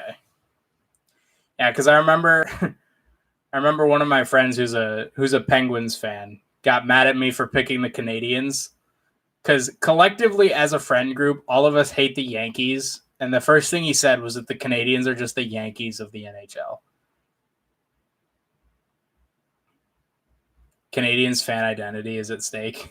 Yeah, because I remember I remember one of my friends who's a Penguins fan got mad at me for picking the Canadians because collectively as a friend group, all of us hate the Yankees, and the first thing he said was that the Canadians are just the Yankees of the NHL. Canadians fan identity is at stake.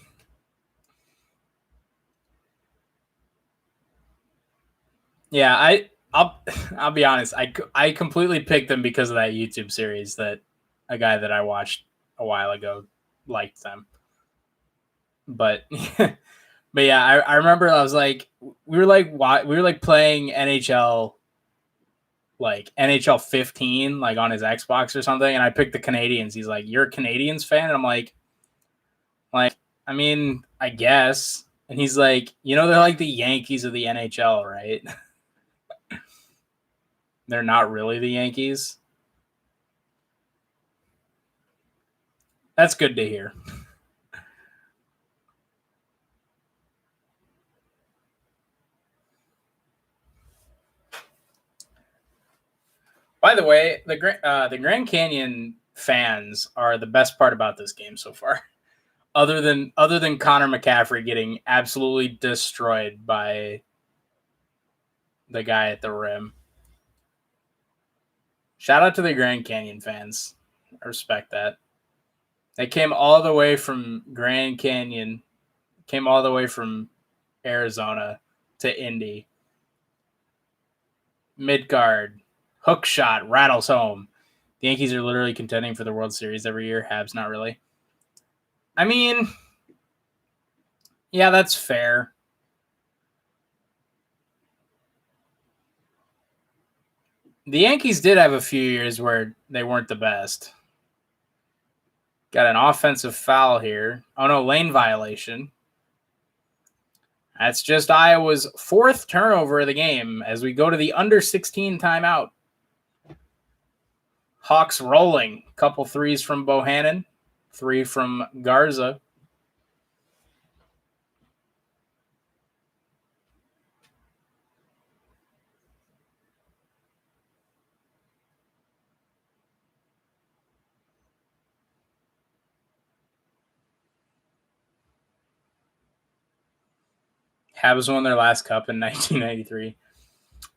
Yeah, I'll be honest. I completely picked them because of that YouTube series that a guy that I watched a while ago liked them. But but yeah, I remember I was like we were like playing NHL 15 like on his Xbox or something, and I picked the Canadians. He's like, "You're a Canadians fan?" And I'm like I mean, I guess. And he's like, they're like the Yankees of the NHL, right? They're not really the Yankees. That's good to hear. By the way, the Grand Canyon fans are the best part about this game so far. Other than Connor McCaffrey getting absolutely destroyed by the guy at the rim. Shout out to the Grand Canyon fans. I respect that. They came all the way from Grand Canyon, came all the way from Arizona to Indy. Midgard, hook shot, rattles home. The Yankees are literally contending for the World Series every year. Habs not really. I mean, yeah, that's fair. The Yankees did have a few years where they weren't the best. Got an offensive foul here. Oh no, lane violation. That's just Iowa's fourth turnover of the game as we go to the under 16 timeout. Hawks rolling. Couple threes from Bohannon, three from Garza. Habs won their last cup in 1993.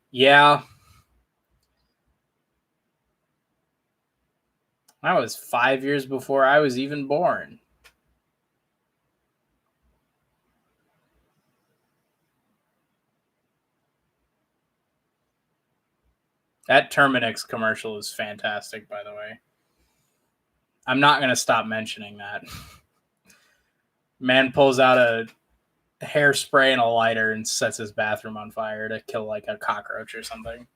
Yeah, that was 5 years before I was even born. That Terminix commercial is fantastic, by the way. I'm not going to stop mentioning that. Man pulls out a hairspray and a lighter and sets his bathroom on fire to kill like a cockroach or something.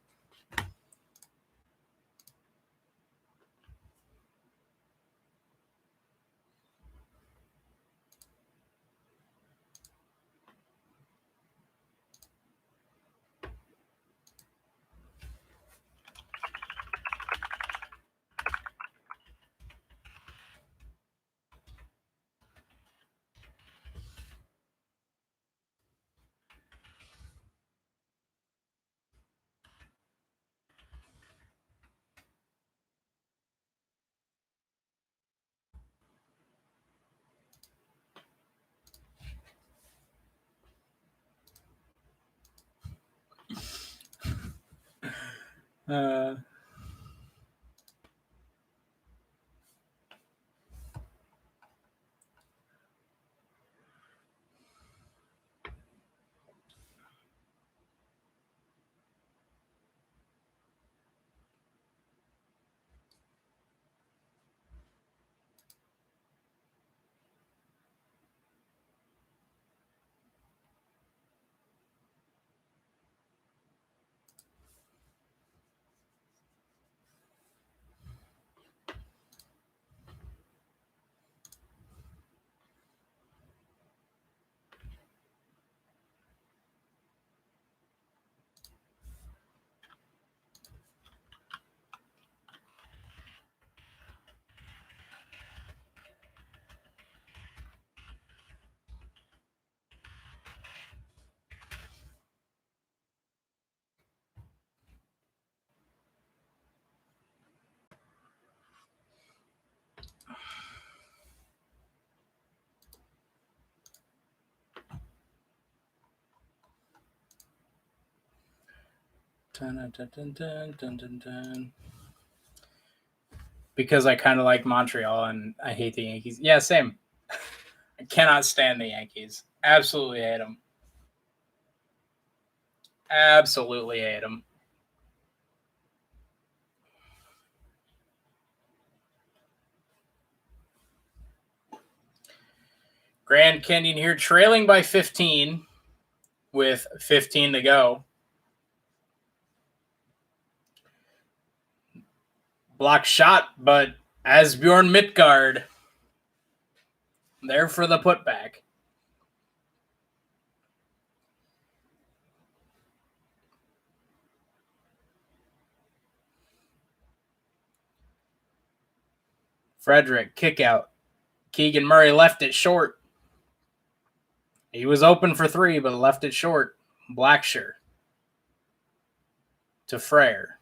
Uh, Dun, dun, dun, dun, dun, dun, dun. Because I kind of like Montreal and I hate the Yankees. Yeah, same. I cannot stand the Yankees. Absolutely hate them. Absolutely hate them. Grand Canyon here trailing by 15 with 15 to go. Block shot, but Asbjorn Midtgaard there for the putback. Frederick, kick out. Keegan Murray left it short. He was open for three, but left it short. Blacksher to Frere.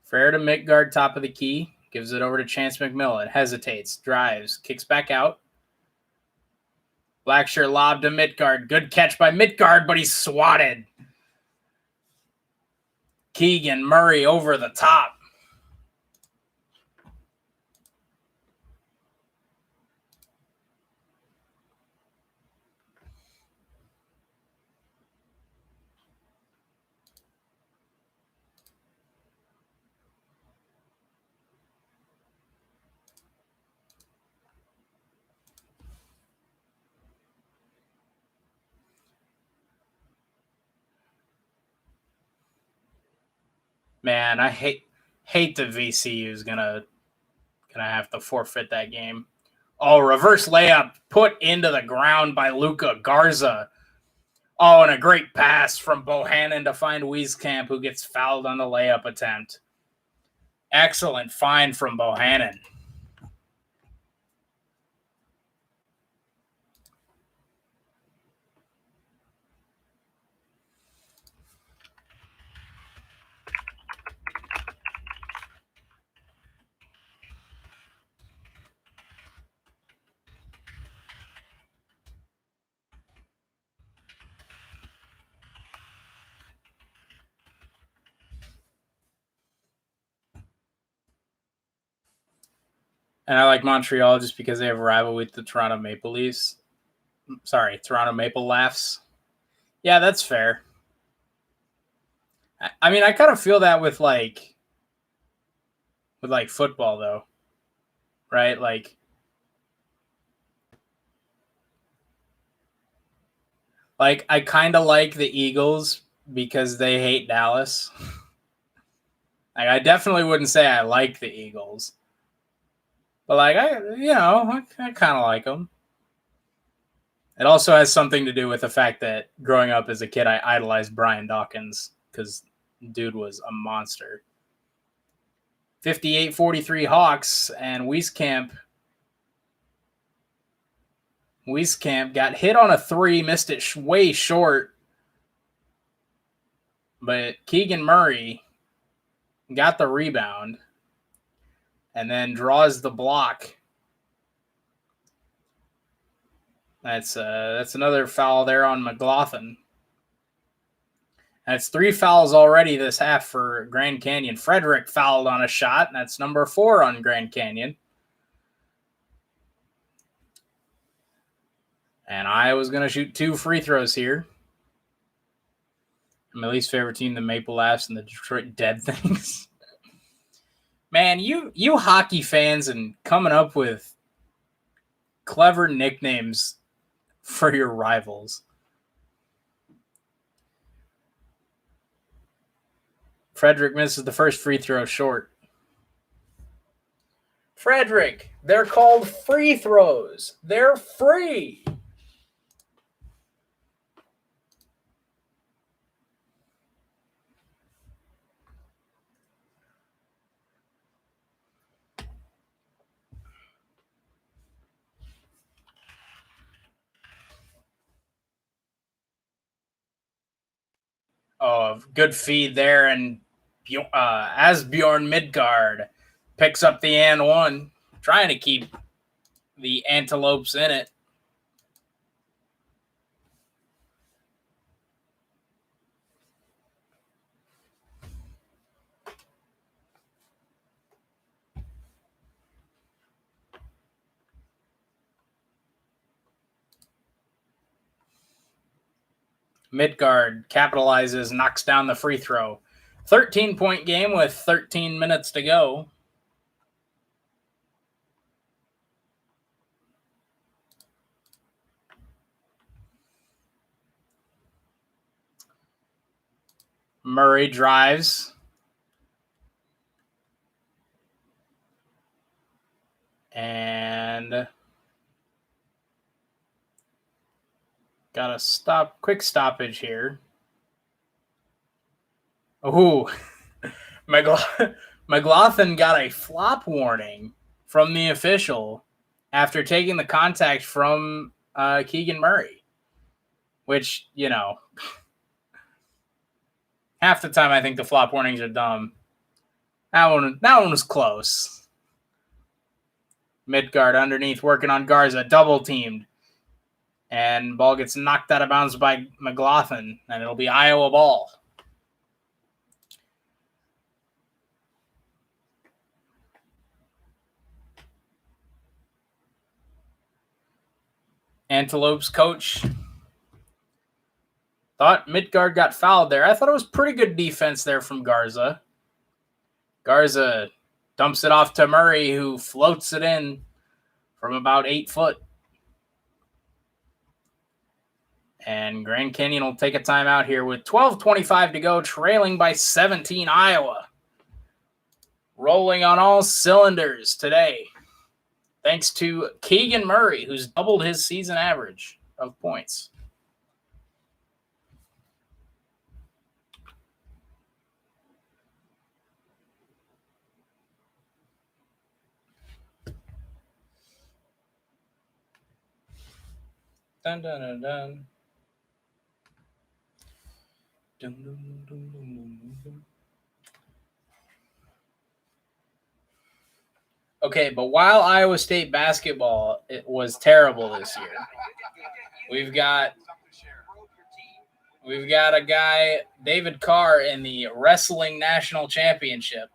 Frere to Midtgaard, top of the key. Gives it over to Chance McMillan. Hesitates, drives, kicks back out. Blacksher lob to Midtgaard. Good catch by Midtgaard, but he's swatted. Keegan Murray over the top. Man, I hate that VCU is gonna have to forfeit that game. Oh, reverse layup put into the ground by Luka Garza. Oh, and a great pass from Bohannon to find Wieskamp, who gets fouled on the layup attempt. Excellent find from Bohannon. And I like Montreal just because they have a rival with the Toronto Maple Leafs. Sorry, Toronto Maple Laughs. Yeah, that's fair. I mean, I kind of feel that with football though, right? Like I kind of like the Eagles because they hate Dallas. Like, I definitely wouldn't say I like the Eagles, but I kind of like them. It also has something to do with the fact that growing up as a kid, I idolized Brian Dawkins because dude was a monster. 58-43 Hawks, and Wieskamp got hit on a three, missed it way short, but Keegan Murray got the rebound and then draws the block. That's another foul there on McLaughlin. That's 3 fouls already this half for Grand Canyon. Frederick fouled on a shot. That's number 4 on Grand Canyon. And Iowa's going to shoot 2 free throws here. My least favorite team, the Maple Laughs and the Detroit Dead Things. Man, you hockey fans and coming up with clever nicknames for your rivals. Frederick misses the first free throw short. Frederick, they're called free throws. They're free. Oh, good feed there, and Asbjorn Midtgaard picks up the and one, trying to keep the Antelopes in it. Midgard capitalizes, knocks down the free throw. 13-point game with 13 minutes to go. Murray drives. And got a quick stoppage here. Oh, McLaughlin got a flop warning from the official after taking the contact from Keegan Murray, which, half the time I think the flop warnings are dumb. That one was close. Midgard underneath working on Garza, double teamed. And ball gets knocked out of bounds by McLaughlin, and it'll be Iowa ball. Antelope's coach thought Midgard got fouled there. I thought it was pretty good defense there from Garza. Garza dumps it off to Murray, who floats it in from about 8 foot. And Grand Canyon will take a timeout here with 12:25 to go, trailing by 17 Iowa. Rolling on all cylinders today, thanks to Keegan Murray, who's doubled his season average of points. Dun, dun, dun, dun. Dun, dun, dun, dun, dun, dun. Okay, but while Iowa State basketball it was terrible this year, we've got a guy, David Carr, in the wrestling national championship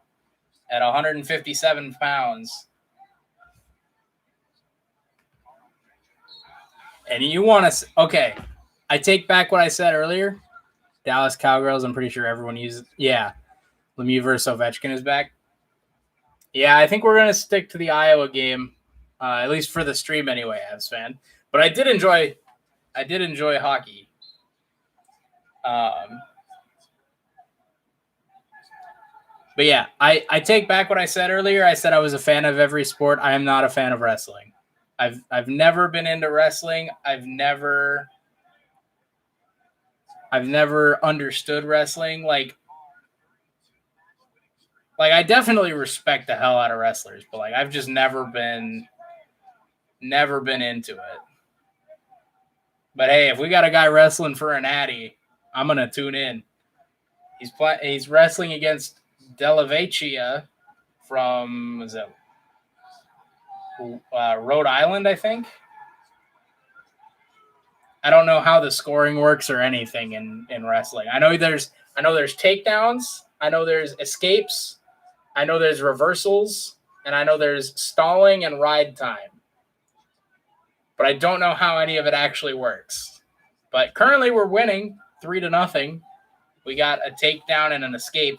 at 157 pounds. And you want to – okay, I take back what I said earlier. Dallas Cowgirls, I'm pretty sure everyone uses – yeah, Lemieux versus Ovechkin is back. Yeah, I think we're going to stick to the Iowa game, at least for the stream anyway, Avs fan. But I did enjoy hockey. But yeah, I take back what I said earlier. I said I was a fan of every sport. I am not a fan of wrestling. I've never been into wrestling. I've never understood wrestling. Like I definitely respect the hell out of wrestlers, but I've just never been into it. But hey, if we got a guy wrestling for an Natty, I'm gonna tune in. He's wrestling against Della Vecchia from Rhode Island, I think. I don't know how the scoring works or anything in wrestling. I know there's takedowns. I know there's escapes. I know there's reversals, and I know there's stalling and ride time. But I don't know how any of it actually works. But currently we're winning 3-0. We got a takedown and an escape.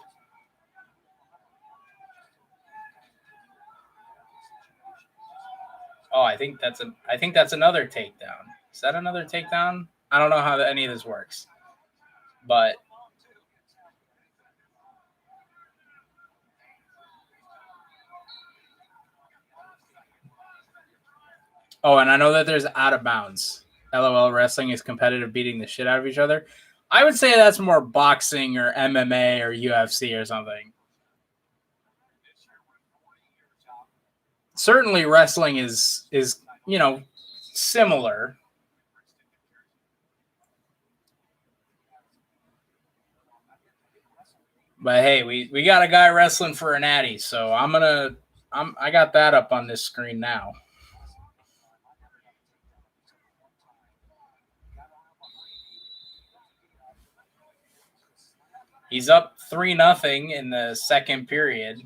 Oh, I think that's another takedown. Is that another takedown? I don't know how any of this works. But oh, and I know that there's out of bounds. LOL, wrestling is competitive, beating the shit out of each other. I would say that's more boxing or MMA or UFC or something. Certainly wrestling is similar. But hey, we got a guy wrestling for a natty, so I got that up on this screen now. He's up 3-0 in the second period.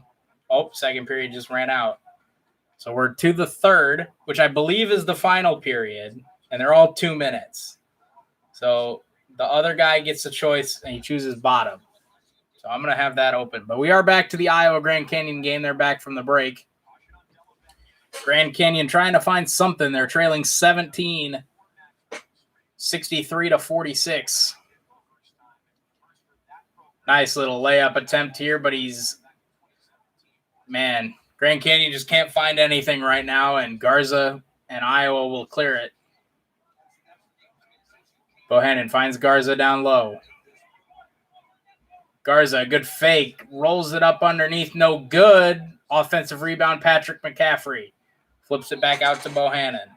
Oh, second period just ran out. So we're to the third, which I believe is the final period, and they're all 2 minutes. So the other guy gets a choice, and he chooses bottom. So I'm going to have that open. But we are back to the Iowa Grand Canyon game. They're back from the break. Grand Canyon trying to find something. They're trailing 17, 63-46. Nice little layup attempt here, but Grand Canyon just can't find anything right now, and Garza and Iowa will clear it. Bohannon finds Garza down low. Garza, a good fake, rolls it up underneath, no good. Offensive rebound, Patrick McCaffrey. Flips it back out to Bohannon.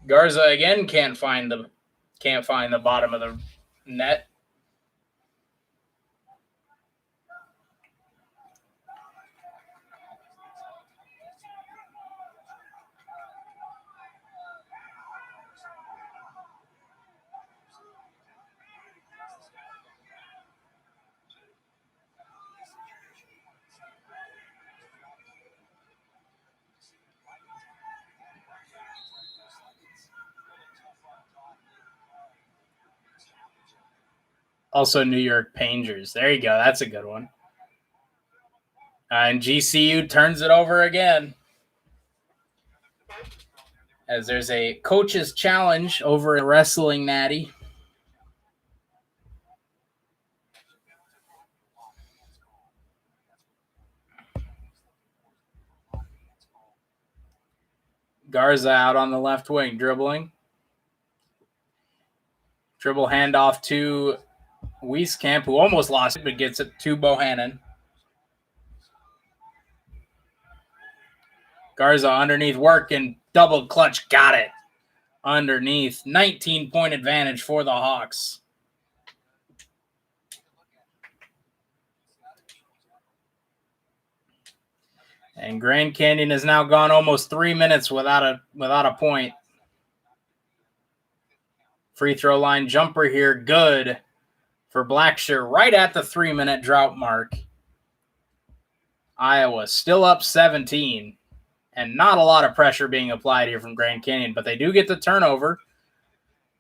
Garza again can't find the bottom of the net. Also, New York Rangers. There you go. That's a good one. And GCU turns it over again. As there's a coach's challenge over a wrestling natty. Garza out on the left wing, dribbling. Dribble handoff to Wieskamp, who almost lost it, but gets it to Bohannon. Garza underneath work and double clutch. Got it. Underneath. 19-point advantage for the Hawks. And Grand Canyon has now gone almost 3 minutes without a point. Free throw line jumper here. Good for Blackshear right at the 3-minute drought mark. Iowa still up 17. And not a lot of pressure being applied here from Grand Canyon, but they do get the turnover.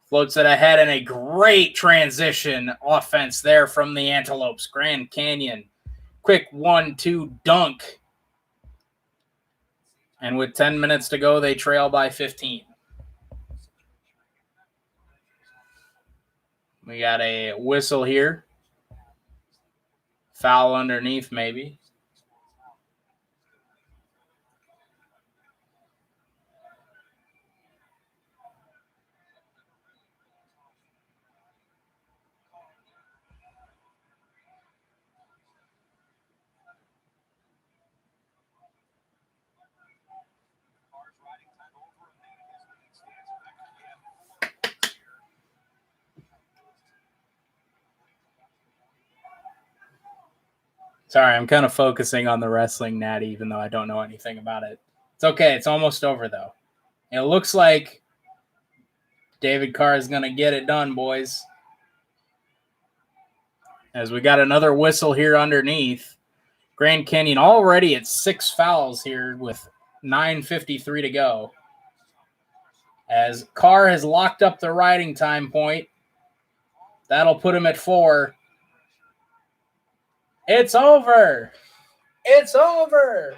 Floats it ahead, and a great transition offense there from the Antelopes. Grand Canyon, quick 1-2 dunk. And with 10 minutes to go, they trail by 15. We got a whistle here. Foul underneath, maybe. Sorry, I'm kind of focusing on the wrestling natty, even though I don't know anything about it. It's okay. It's almost over, though. It looks like David Carr is going to get it done, boys. As we got another whistle here underneath. Grand Canyon already at 6 fouls here with 9:53 to go. As Carr has locked up the riding time point. That'll put him at 4. It's over. It's over.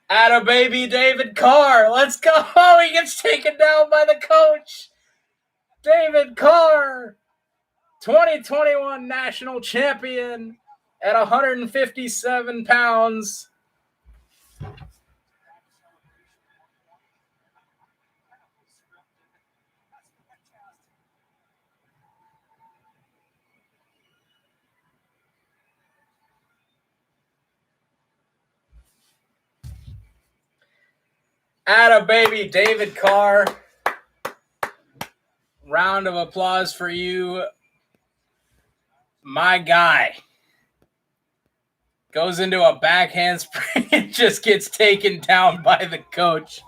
Atta baby David Carr. Let's go. He gets taken down by the coach. David Carr, 2021 national champion at 157 pounds. Atta baby David Carr. Round of applause for you, my guy. Goes into a back handspring and just gets taken down by the coach.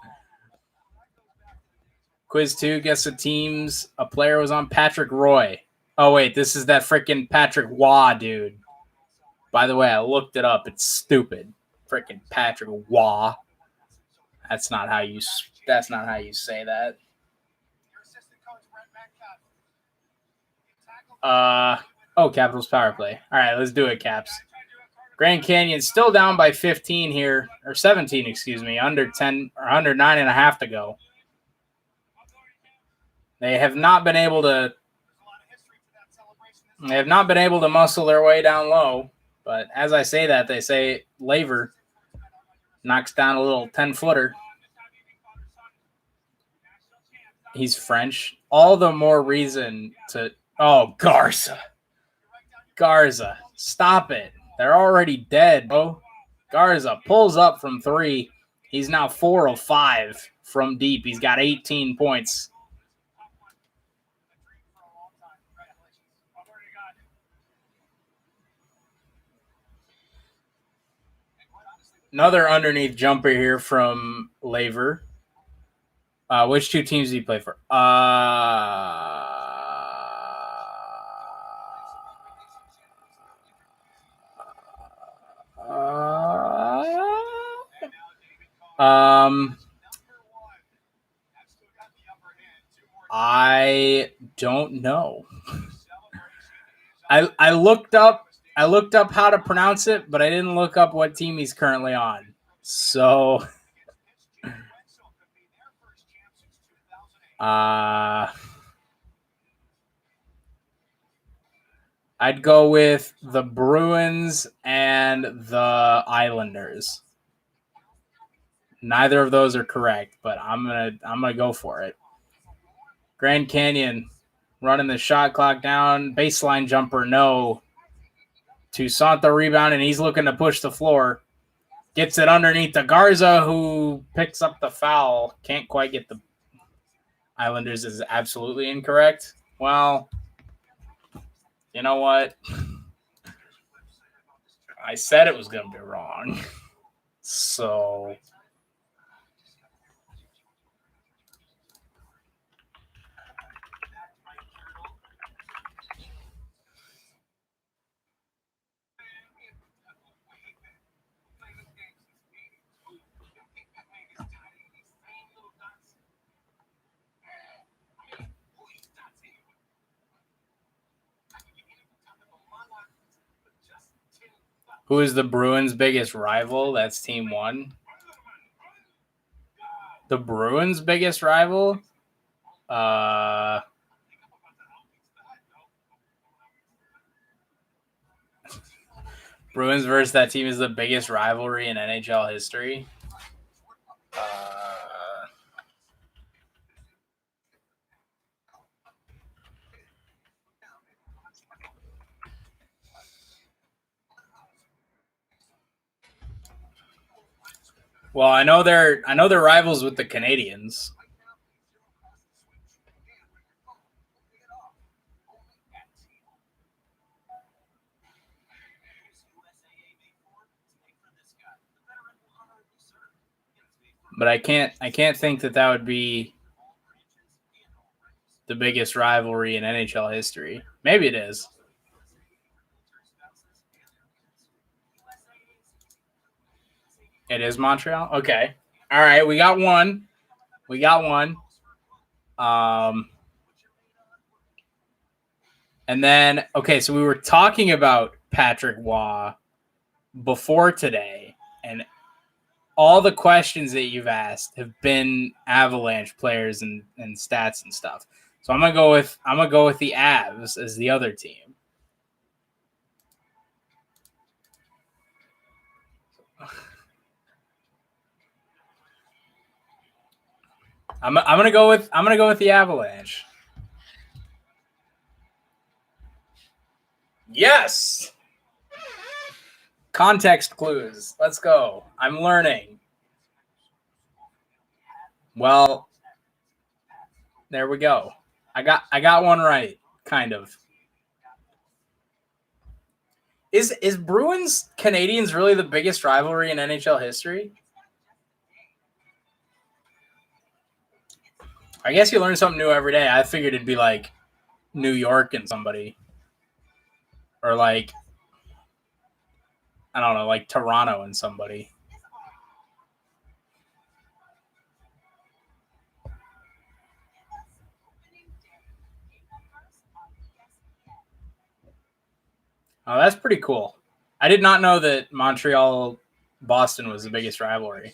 Quiz 2, guess the teams a player was on. Patrick Roy. Oh, wait, this is that freaking Patrick Waugh dude. By the way, I looked it up. It's stupid. Freaking Patrick Waugh. That's not how you say that. Capitals power play. All right, let's do it, Caps. Grand Canyon still down by 15 here, or 17, excuse me, under 10 or under 9.5 to go. They have not been able to muscle their way down low. But as I say that, they say Laver knocks down a little 10-footer. He's French. All the more reason to... Oh, Garza. Stop it. They're already dead, bro. Garza pulls up from 3. He's now 4 of 5 from deep. He's got 18 points. Another underneath jumper here from Laver. Which 2 teams do you play for? I don't know. I looked up how to pronounce it, but I didn't look up what team he's currently on. So I'd go with the Bruins and the Islanders. Neither of those are correct, but I'm gonna go for it. Grand Canyon running the shot clock down. Baseline jumper, no. Toussaint the rebound, and he's looking to push the floor. Gets it underneath the Garza, who picks up the foul. Can't quite get the Islanders is absolutely incorrect. Well, you know what? I said it was going to be wrong. So... Who is the Bruins' biggest rival? That's Team 1. The Bruins' biggest rival? Bruins versus that team is the biggest rivalry in NHL history. Well, I know they're rivals with the Canadiens. But I can't think that would be the biggest rivalry in NHL history. Maybe it is. It is Montreal? Okay. All right, we got one. And then, okay, so we were talking about Patrick Waugh before today, and all the questions that you've asked have been Avalanche players and stats and stuff. So I'm gonna go with the Avs as the other team. I'm gonna go with the Avalanche. Yes. Context clues. Let's go. I'm learning. Well, there we go. I got one right, kind of. Is Bruins Canadians really the biggest rivalry in NHL history? I guess you learn something new every day. I figured it'd be like New York and somebody, or like I don't know, like Toronto and somebody. Oh, that's pretty cool. I did not know that Montreal Boston was the biggest rivalry.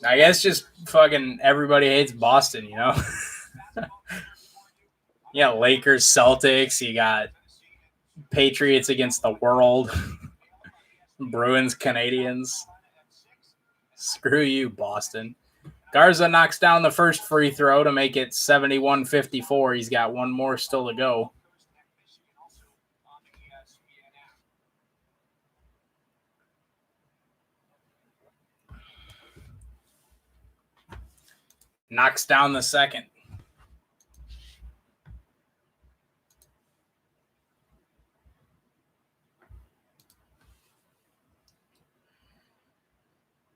I guess just fucking everybody hates Boston, you know? Yeah, Lakers, Celtics, you got Patriots against the world, Bruins, Canadians. Screw you, Boston. Garza knocks down the first free throw to make it 71-54. He's got one more still to go. Knocks down the second.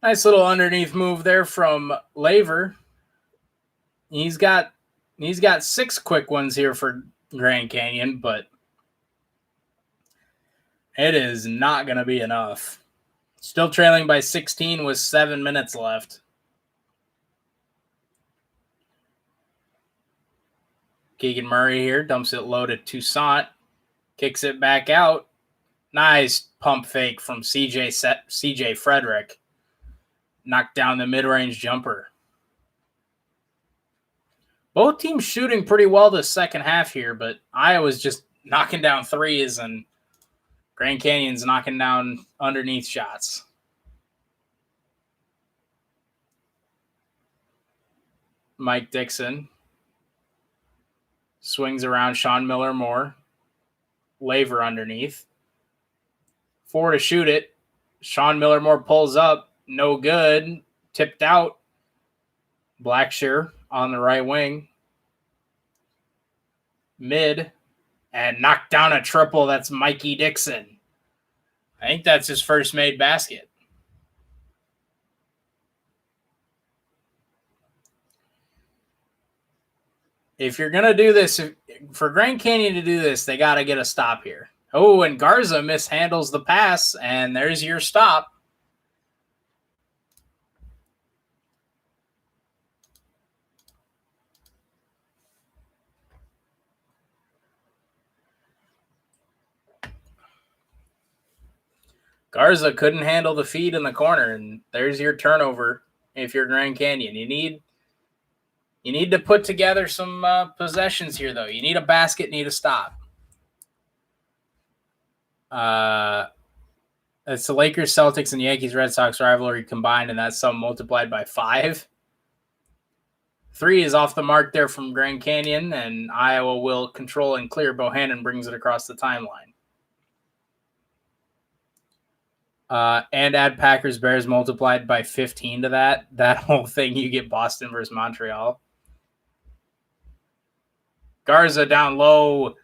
Nice little underneath move there from Laver. He's got 6 quick ones here for Grand Canyon, but it is not going to be enough. Still trailing by 16 with 7 minutes left. Keegan Murray here dumps it low to Toussaint. Kicks it back out. Nice pump fake from CJ Frederick. Knocked down the mid-range jumper. Both teams shooting pretty well this second half here, but Iowa's just knocking down threes and Grand Canyon's knocking down underneath shots. Mike Dixon swings around Sean Miller Moore. Laver underneath. 4 to shoot it. Sean Miller Moore pulls up. No good. Tipped out. Blackshear on the right wing. Mid. And knocked down a triple. That's Mikey Dixon. I think that's his first made basket. If you're going to do this, for Grand Canyon to do this, they got to get a stop here. Oh, and Garza mishandles the pass, and there's your stop. Garza couldn't handle the feed in the corner, and there's your turnover if you're Grand Canyon. You need to put together some possessions here, though. You need a basket, need a stop. It's the Lakers, Celtics, and Yankees, Red Sox rivalry combined, and that's some multiplied by 5. 3 is off the mark there from Grand Canyon, and Iowa will control and clear. Bohannon brings it across the timeline. And add Packers, Bears multiplied by 15 to that whole thing, you get Boston versus Montreal. Garza down low,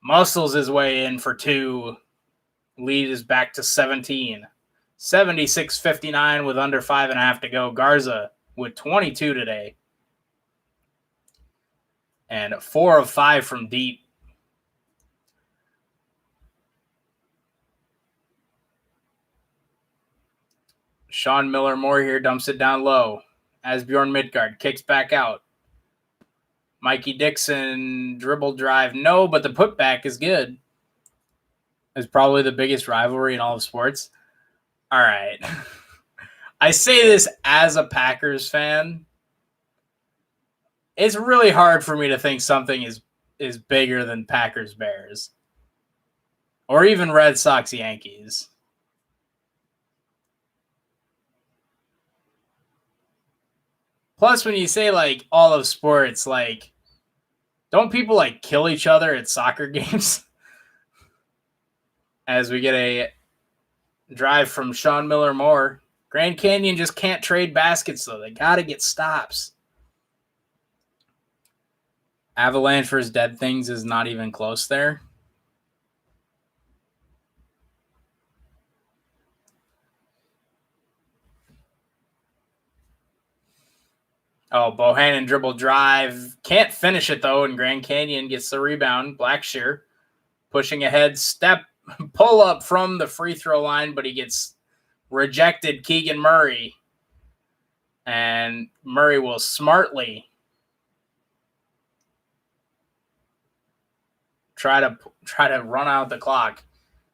muscles his way in for 2. Lead is back to 17. 76-59 with under 5.5 to go. Garza with 22 today. And 4 of 5 from deep. Sean Miller Moore here dumps it down low. Asbjorn Midgard kicks back out. Mikey Dixon dribble drive. No, but the putback is good. It's probably the biggest rivalry in all of sports. All right. I say this as a Packers fan. It's really hard for me to think something is bigger than Packers Bears. Or even Red Sox Yankees. Plus, when you say, like, all of sports, like, don't people, like, kill each other at soccer games? As we get a drive from Sean Miller Moore. Grand Canyon just can't trade baskets, though. They got to get stops. Avalanche vs. Dead Things is not even close there. Oh, Bohannon dribble drive. Can't finish it, though, and Grand Canyon gets the rebound. Blackshear pushing ahead. Step pull up from the free throw line, but he gets rejected. Keegan Murray. And Murray will smartly try to run out the clock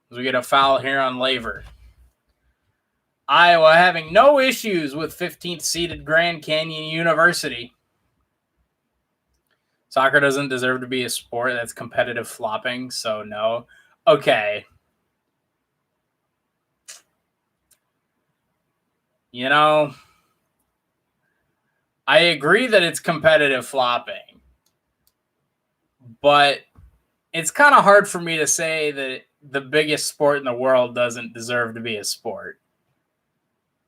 as we get a foul here on Laver. Iowa having no issues with 15th seeded Grand Canyon University. Soccer doesn't deserve to be a sport that's competitive flopping, so no. Okay. You know, I agree that it's competitive flopping, but it's kind of hard for me to say that the biggest sport in the world doesn't deserve to be a sport.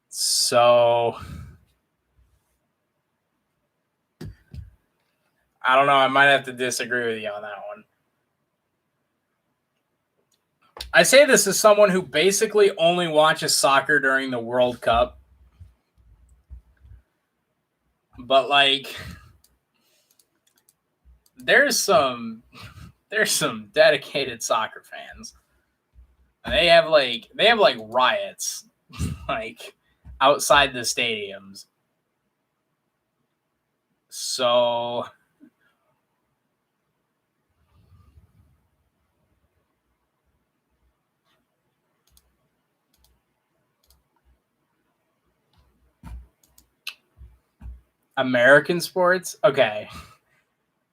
So I don't know. I might have to disagree with you on that one. I say this as someone who basically only watches soccer during the World Cup. But like there's some dedicated soccer fans. And they have like riots like outside the stadiums. So American sports, okay.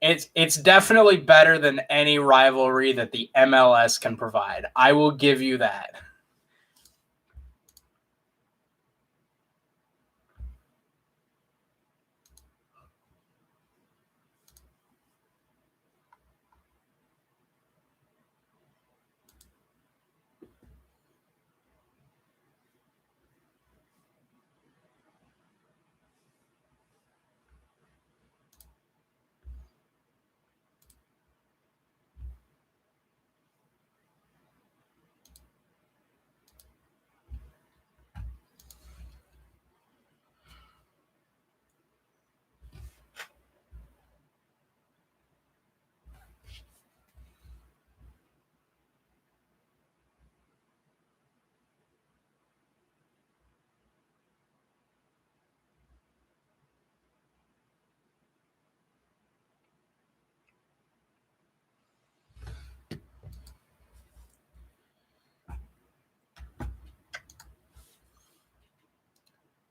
It's definitely better than any rivalry that the MLS can provide. I will give you that.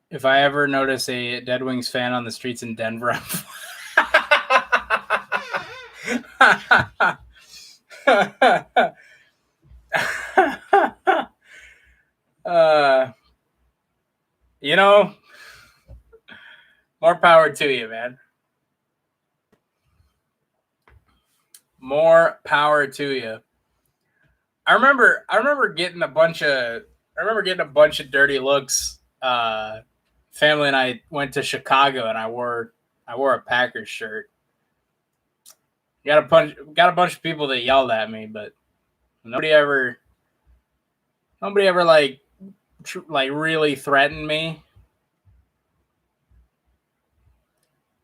If I ever notice a Dead Wings fan on the streets in Denver, you know, more power to you, man. More power to you. I remember getting a bunch of dirty looks. Family and I went to Chicago, and I wore a Packers shirt. Got a bunch of people that yelled at me, but nobody ever like really threatened me.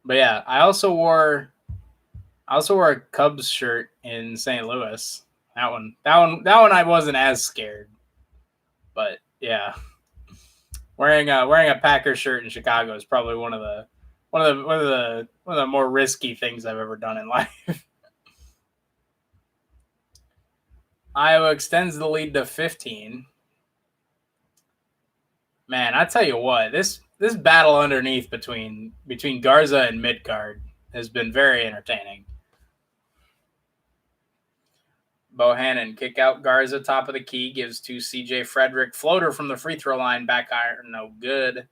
But yeah, I also wore a Cubs shirt in St. Louis. That one I wasn't as scared. But yeah, wearing a Packers shirt in Chicago is probably one of the more risky things I've ever done in life. Iowa extends the lead to 15. Man, I tell you what, this battle underneath between Garza and Midgard has been very entertaining. Bohannon kick out Garza, top of the key, gives to CJ Frederick. Floater from the free throw line, back iron, no good.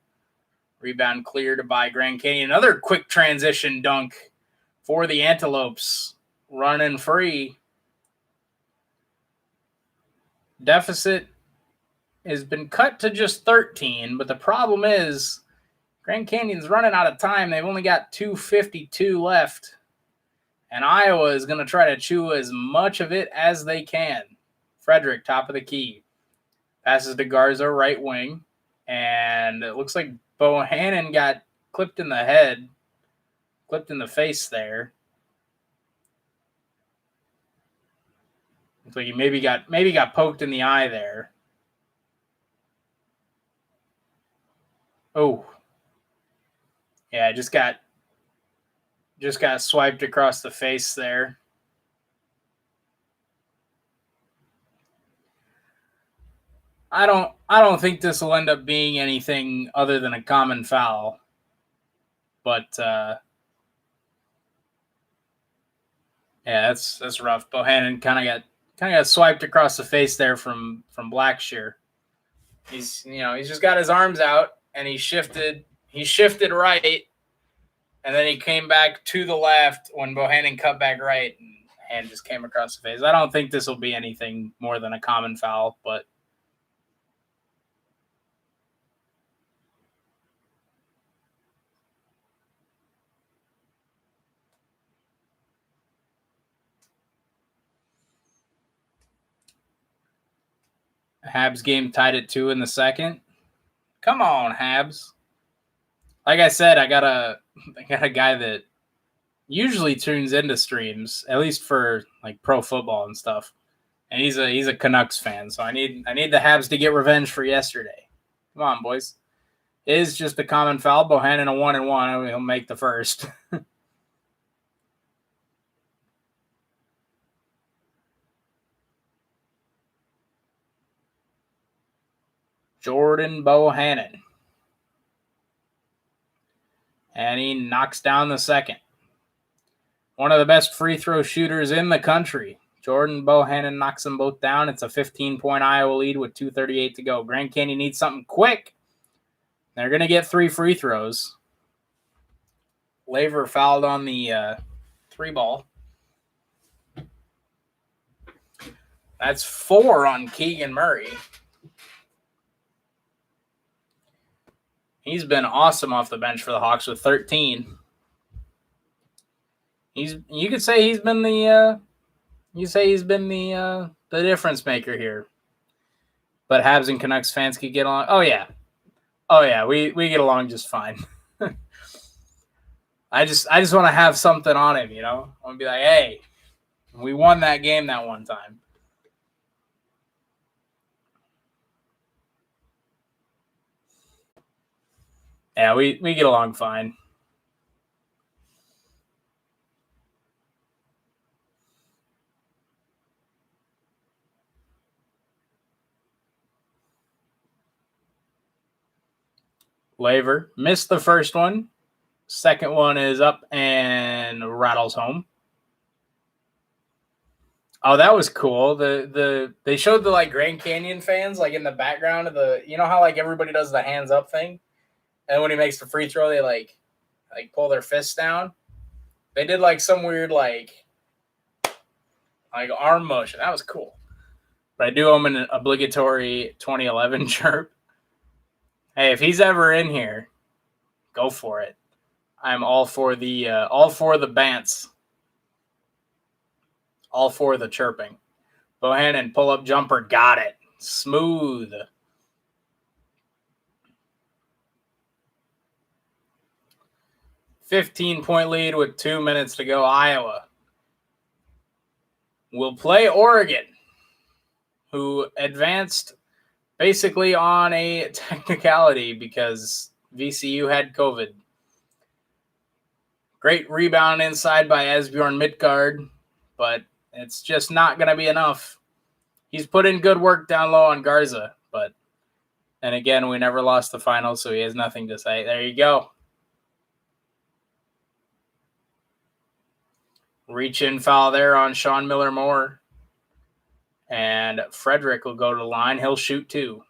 Rebound cleared by Grand Canyon. Another quick transition dunk for the Antelopes. Running free. Deficit has been cut to just 13, but the problem is Grand Canyon's running out of time. They've only got 2:52 left. And Iowa is going to try to chew as much of it as they can. Frederick, top of the key. Passes to Garza, right wing. And it looks like Bohannon got clipped in the head, clipped in the face there. Looks like he maybe got poked in the eye there. Oh. Yeah, just got swiped across the face there. I don't think this will end up being anything other than a common foul. But yeah, that's rough. Bohannon kind of got swiped across the face there from Blackshear. He's just got his arms out and he shifted right, and then he came back to the left when Bohannon cut back right and hand just came across the face. I don't think this will be anything more than a common foul, but Habs game tied at 2 in the second. Come on, Habs. Like I said, I got a guy that usually tunes into streams, at least for like pro football and stuff. And he's a Canucks fan, so I need the Habs to get revenge for yesterday. Come on, boys. It is just a common foul. Bohannon a 1-1. He'll make the first. Jordan Bohannon. And he knocks down the second. One of the best free throw shooters in the country. Jordan Bohannon knocks them both down. It's a 15-point Iowa lead with 2:38 to go. Grand Canyon needs something quick. They're going to get 3 free throws. Laver fouled on the 3 ball. That's 4 on Keegan Murray. He's been awesome off the bench for the Hawks with 13. You could say he's been the difference maker here. But Habs and Canucks fans could get along. Oh yeah, we get along just fine. I just want to have something on him, I want to be like, hey, we won that game that one time. Yeah, we get along fine. Laver missed the first one. Second one is up and rattles home. Oh, that was cool. They showed the like Grand Canyon fans like in the background of the how like everybody does the hands up thing, and when he makes the free throw, they like pull their fists down. They did like some weird like arm motion. That was cool. But I do owe him an obligatory 2011 chirp. Hey, if he's ever in here, go for it. I'm all for the bants. All for the chirping. Bohannon pull-up jumper, got it. Smooth. $15-point lead with 2 minutes to go. Iowa will play Oregon, who advanced basically on a technicality because VCU had COVID. Great rebound inside by Asbjorn Midtgaard, but it's just not going to be enough. He's put in good work down low on Garza, and again, we never lost the finals, so he has nothing to say. There you go. Reach in foul there on Sean Miller-Moore. And Frederick will go to the line. He'll shoot 2.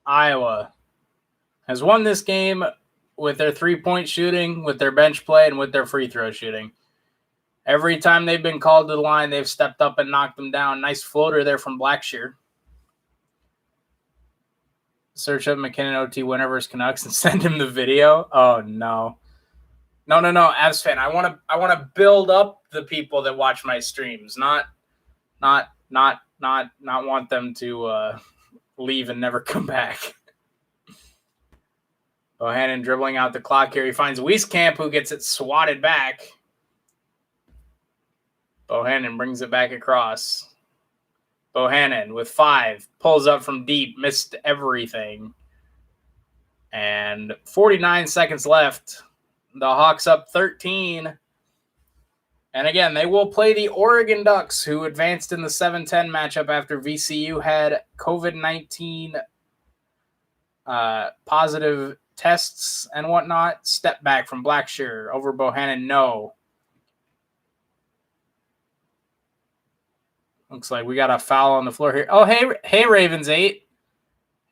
Iowa has won this game with their 3-point shooting, with their bench play, and with their free throw shooting. Every time they've been called to the line, they've stepped up and knocked them down. Nice floater there from Blackshear. Search up McKinnon OT winner versus Canucks and send him the video. Oh no. No, Avs fan. I want to build up the people that watch my streams, not want them to leave and never come back. Bohannon dribbling out the clock here. He finds Wieskamp, who gets it swatted back. Bohannon brings it back across. Bohannon with 5, pulls up from deep, missed everything. And 49 seconds left. The Hawks up 13. And again, they will play the Oregon Ducks, who advanced in the 7-10 matchup after VCU had COVID-19 positive tests and whatnot. Step back from Blackshear over Bohannon. No. Looks like we got a foul on the floor here. Oh, hey, Ravens 8.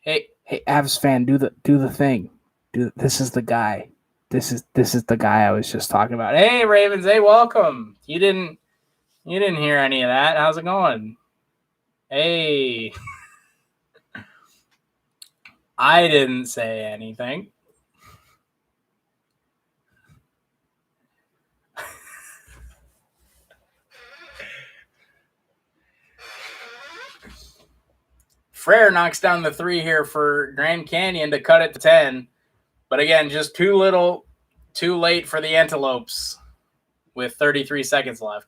Hey, Avs fan, do the thing. This is the guy. This is the guy I was just talking about. Hey, Ravens 8, welcome. You didn't hear any of that. How's it going? Hey. I didn't say anything. Frere knocks down the 3 here for Grand Canyon to cut it to 10. But again, just too little, too late for the Antelopes with 33 seconds left.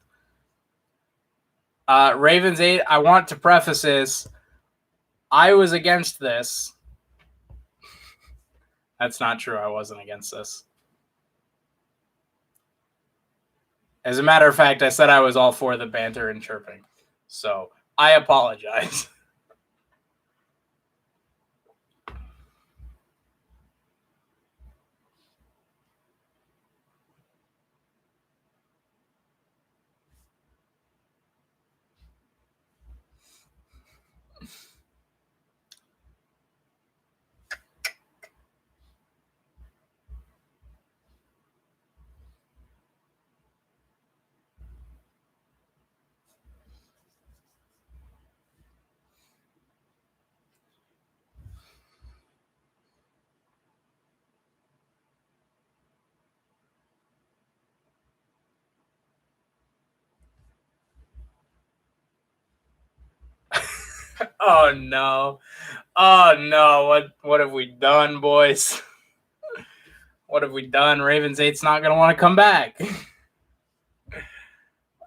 Ravens 8, I want to preface this. I was against this. That's not true. I wasn't against this. As a matter of fact, I said I was all for the banter and chirping. So I apologize. Oh no. What have we done, boys? What have we done? Ravens 8's not going to want to come back.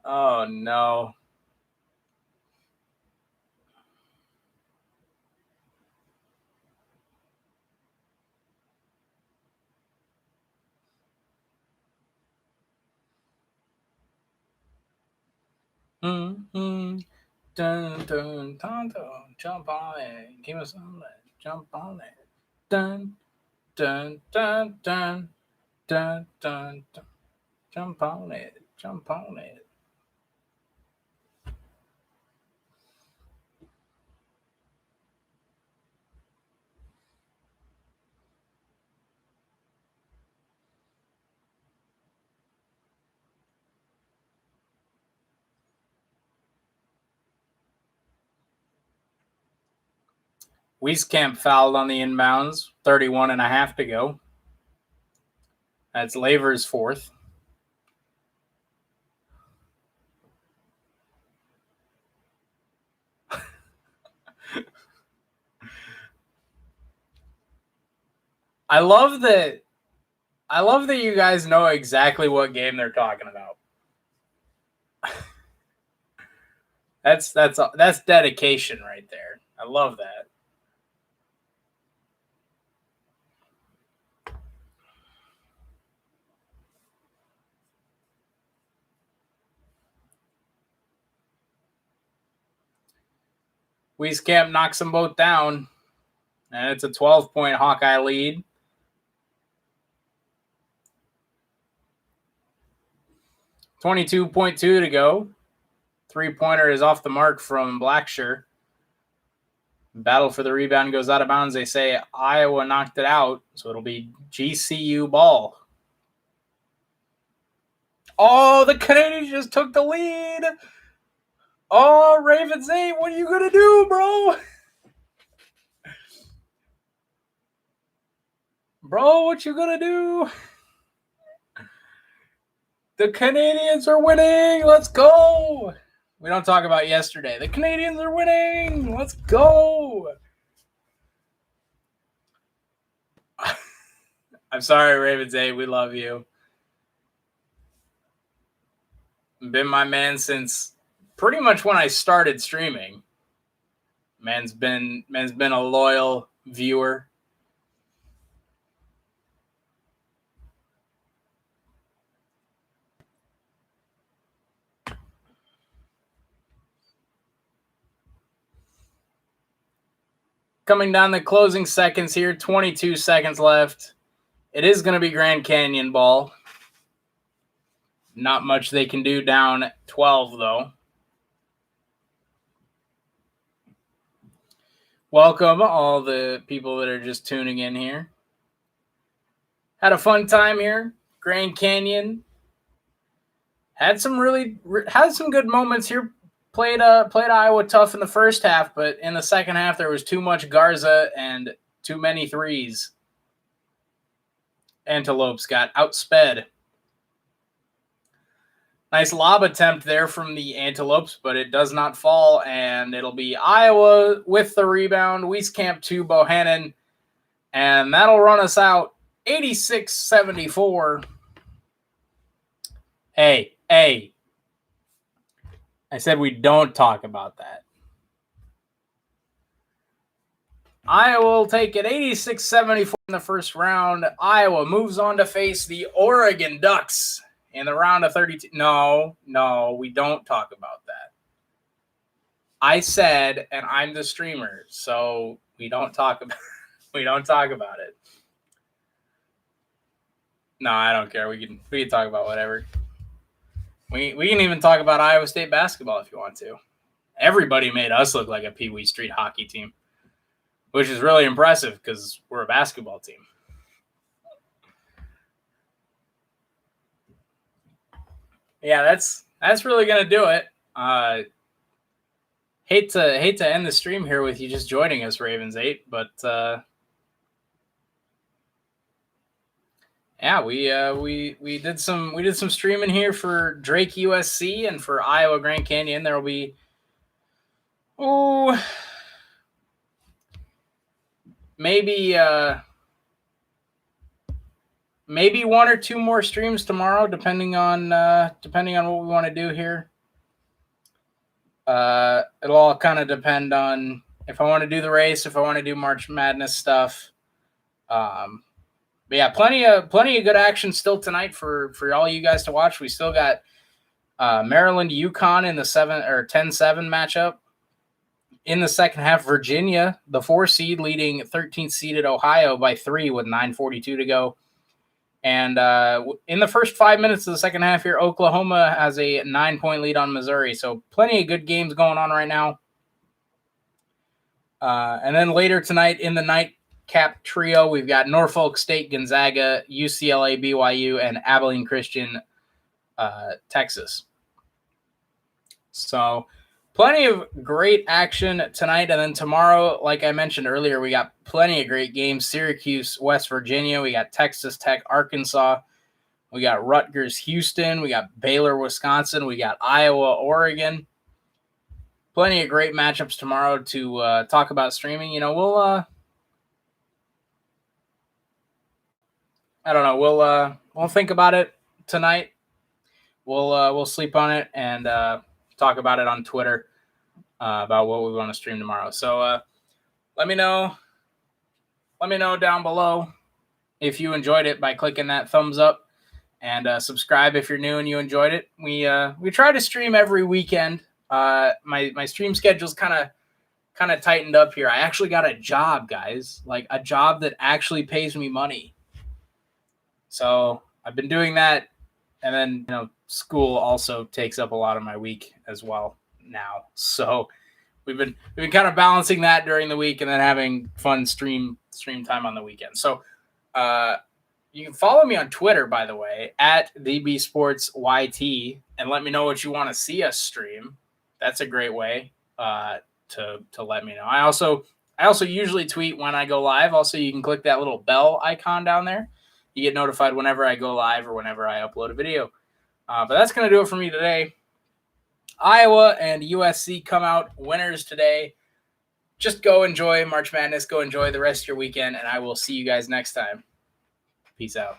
Oh no. Dun, dun, dun, dun, jump on it. Give us some jump on it. Dun, dun, dun, dun, dun, dun, dun. Jump on it. Jump on it. Wieskamp fouled on the inbounds. 31 and a half to go. That's Laver's 4th. I love that you guys know exactly what game they're talking about. That's dedication right there. I love that. Wieskamp knocks them both down, and it's a 12-point Hawkeye lead. .2 to go. 3-pointer is off the mark from Blackshear. Battle for the rebound goes out of bounds. They say Iowa knocked it out, so it'll be GCU ball. Oh, the Canadians just took the lead. Oh, Ravens 8, what are you going to do, bro? Bro, what you going to do? The Canadians are winning. Let's go. We don't talk about yesterday. The Canadians are winning. Let's go. I'm sorry, Ravens 8. We love you. Been my man since pretty much when I started streaming. Man's been a loyal viewer. Coming down the closing seconds here, 22 seconds left. It is going to be Grand Canyon ball. Not much they can do down 12, though. Welcome, all the people that are just tuning in here. Had a fun time here. Grand Canyon had some good moments here. Played Iowa tough in the first half, but in the second half there was too much Garza and too many threes. Antelopes got outsped. Nice lob attempt there from the Antelopes, but it does not fall, and it'll be Iowa with the rebound. Wieskamp to Bohannon, and that'll run us out 86-74. Hey. I said we don't talk about that. Iowa will take it 86-74 in the first round. Iowa moves on to face the Oregon Ducks in the round of 32. No, we don't talk about that. I said, and I'm the streamer, so we don't talk about it. No, I don't care. We can talk about whatever. We can even talk about Iowa State basketball if you want to. Everybody made us look like a Pee Wee street hockey team, which is really impressive because we're a basketball team. Yeah, that's really gonna do it. Hate to end the stream here with you just joining us, Ravens 8, but yeah, we did some streaming here for Drake USC and for Iowa Grand Canyon. There will be maybe one or two more streams tomorrow, depending on what we want to do here. It'll all kind of depend on if I want to do the race, if I want to do March Madness stuff. But yeah, plenty of good action still tonight for all you guys to watch. We still got Maryland UConn in the 10-7 matchup. In the second half, Virginia, the 4 seed, leading 13th seeded Ohio by 3 with 9:42 to go. And in the first 5 minutes of the second half here, Oklahoma has a 9-point lead on Missouri. So plenty of good games going on right now. And then later tonight in the nightcap trio, we've got Norfolk State, Gonzaga, UCLA, BYU, and Abilene Christian, Texas. So plenty of great action tonight. And then tomorrow, like I mentioned earlier, we got plenty of great games. Syracuse, West Virginia. We got Texas Tech, Arkansas. We got Rutgers, Houston. We got Baylor, Wisconsin. We got Iowa, Oregon. Plenty of great matchups tomorrow to talk about streaming. We'll I don't know. We'll think about it tonight. We'll sleep on it and talk about it on Twitter about what we want to stream tomorrow. So let me know down below if you enjoyed it by clicking that thumbs up and subscribe if you're new and you enjoyed it. We try to stream every weekend. My stream schedule's kind of tightened up here. I actually got a job, guys, like a job that actually pays me money. So I've been doing that, and then school also takes up a lot of my week as well now. So we've been kind of balancing that during the week and then having fun stream time on the weekend. So you can follow me on Twitter, by the way, at DBSportsYT, and let me know what you want to see us stream. That's a great way to let me know. I also usually tweet when I go live. Also, you can click that little bell icon down there. You get notified whenever I go live or whenever I upload a video. But that's going to do it for me today. Iowa and USC come out winners today. Just go enjoy March Madness. Go enjoy the rest of your weekend, and I will see you guys next time. Peace out.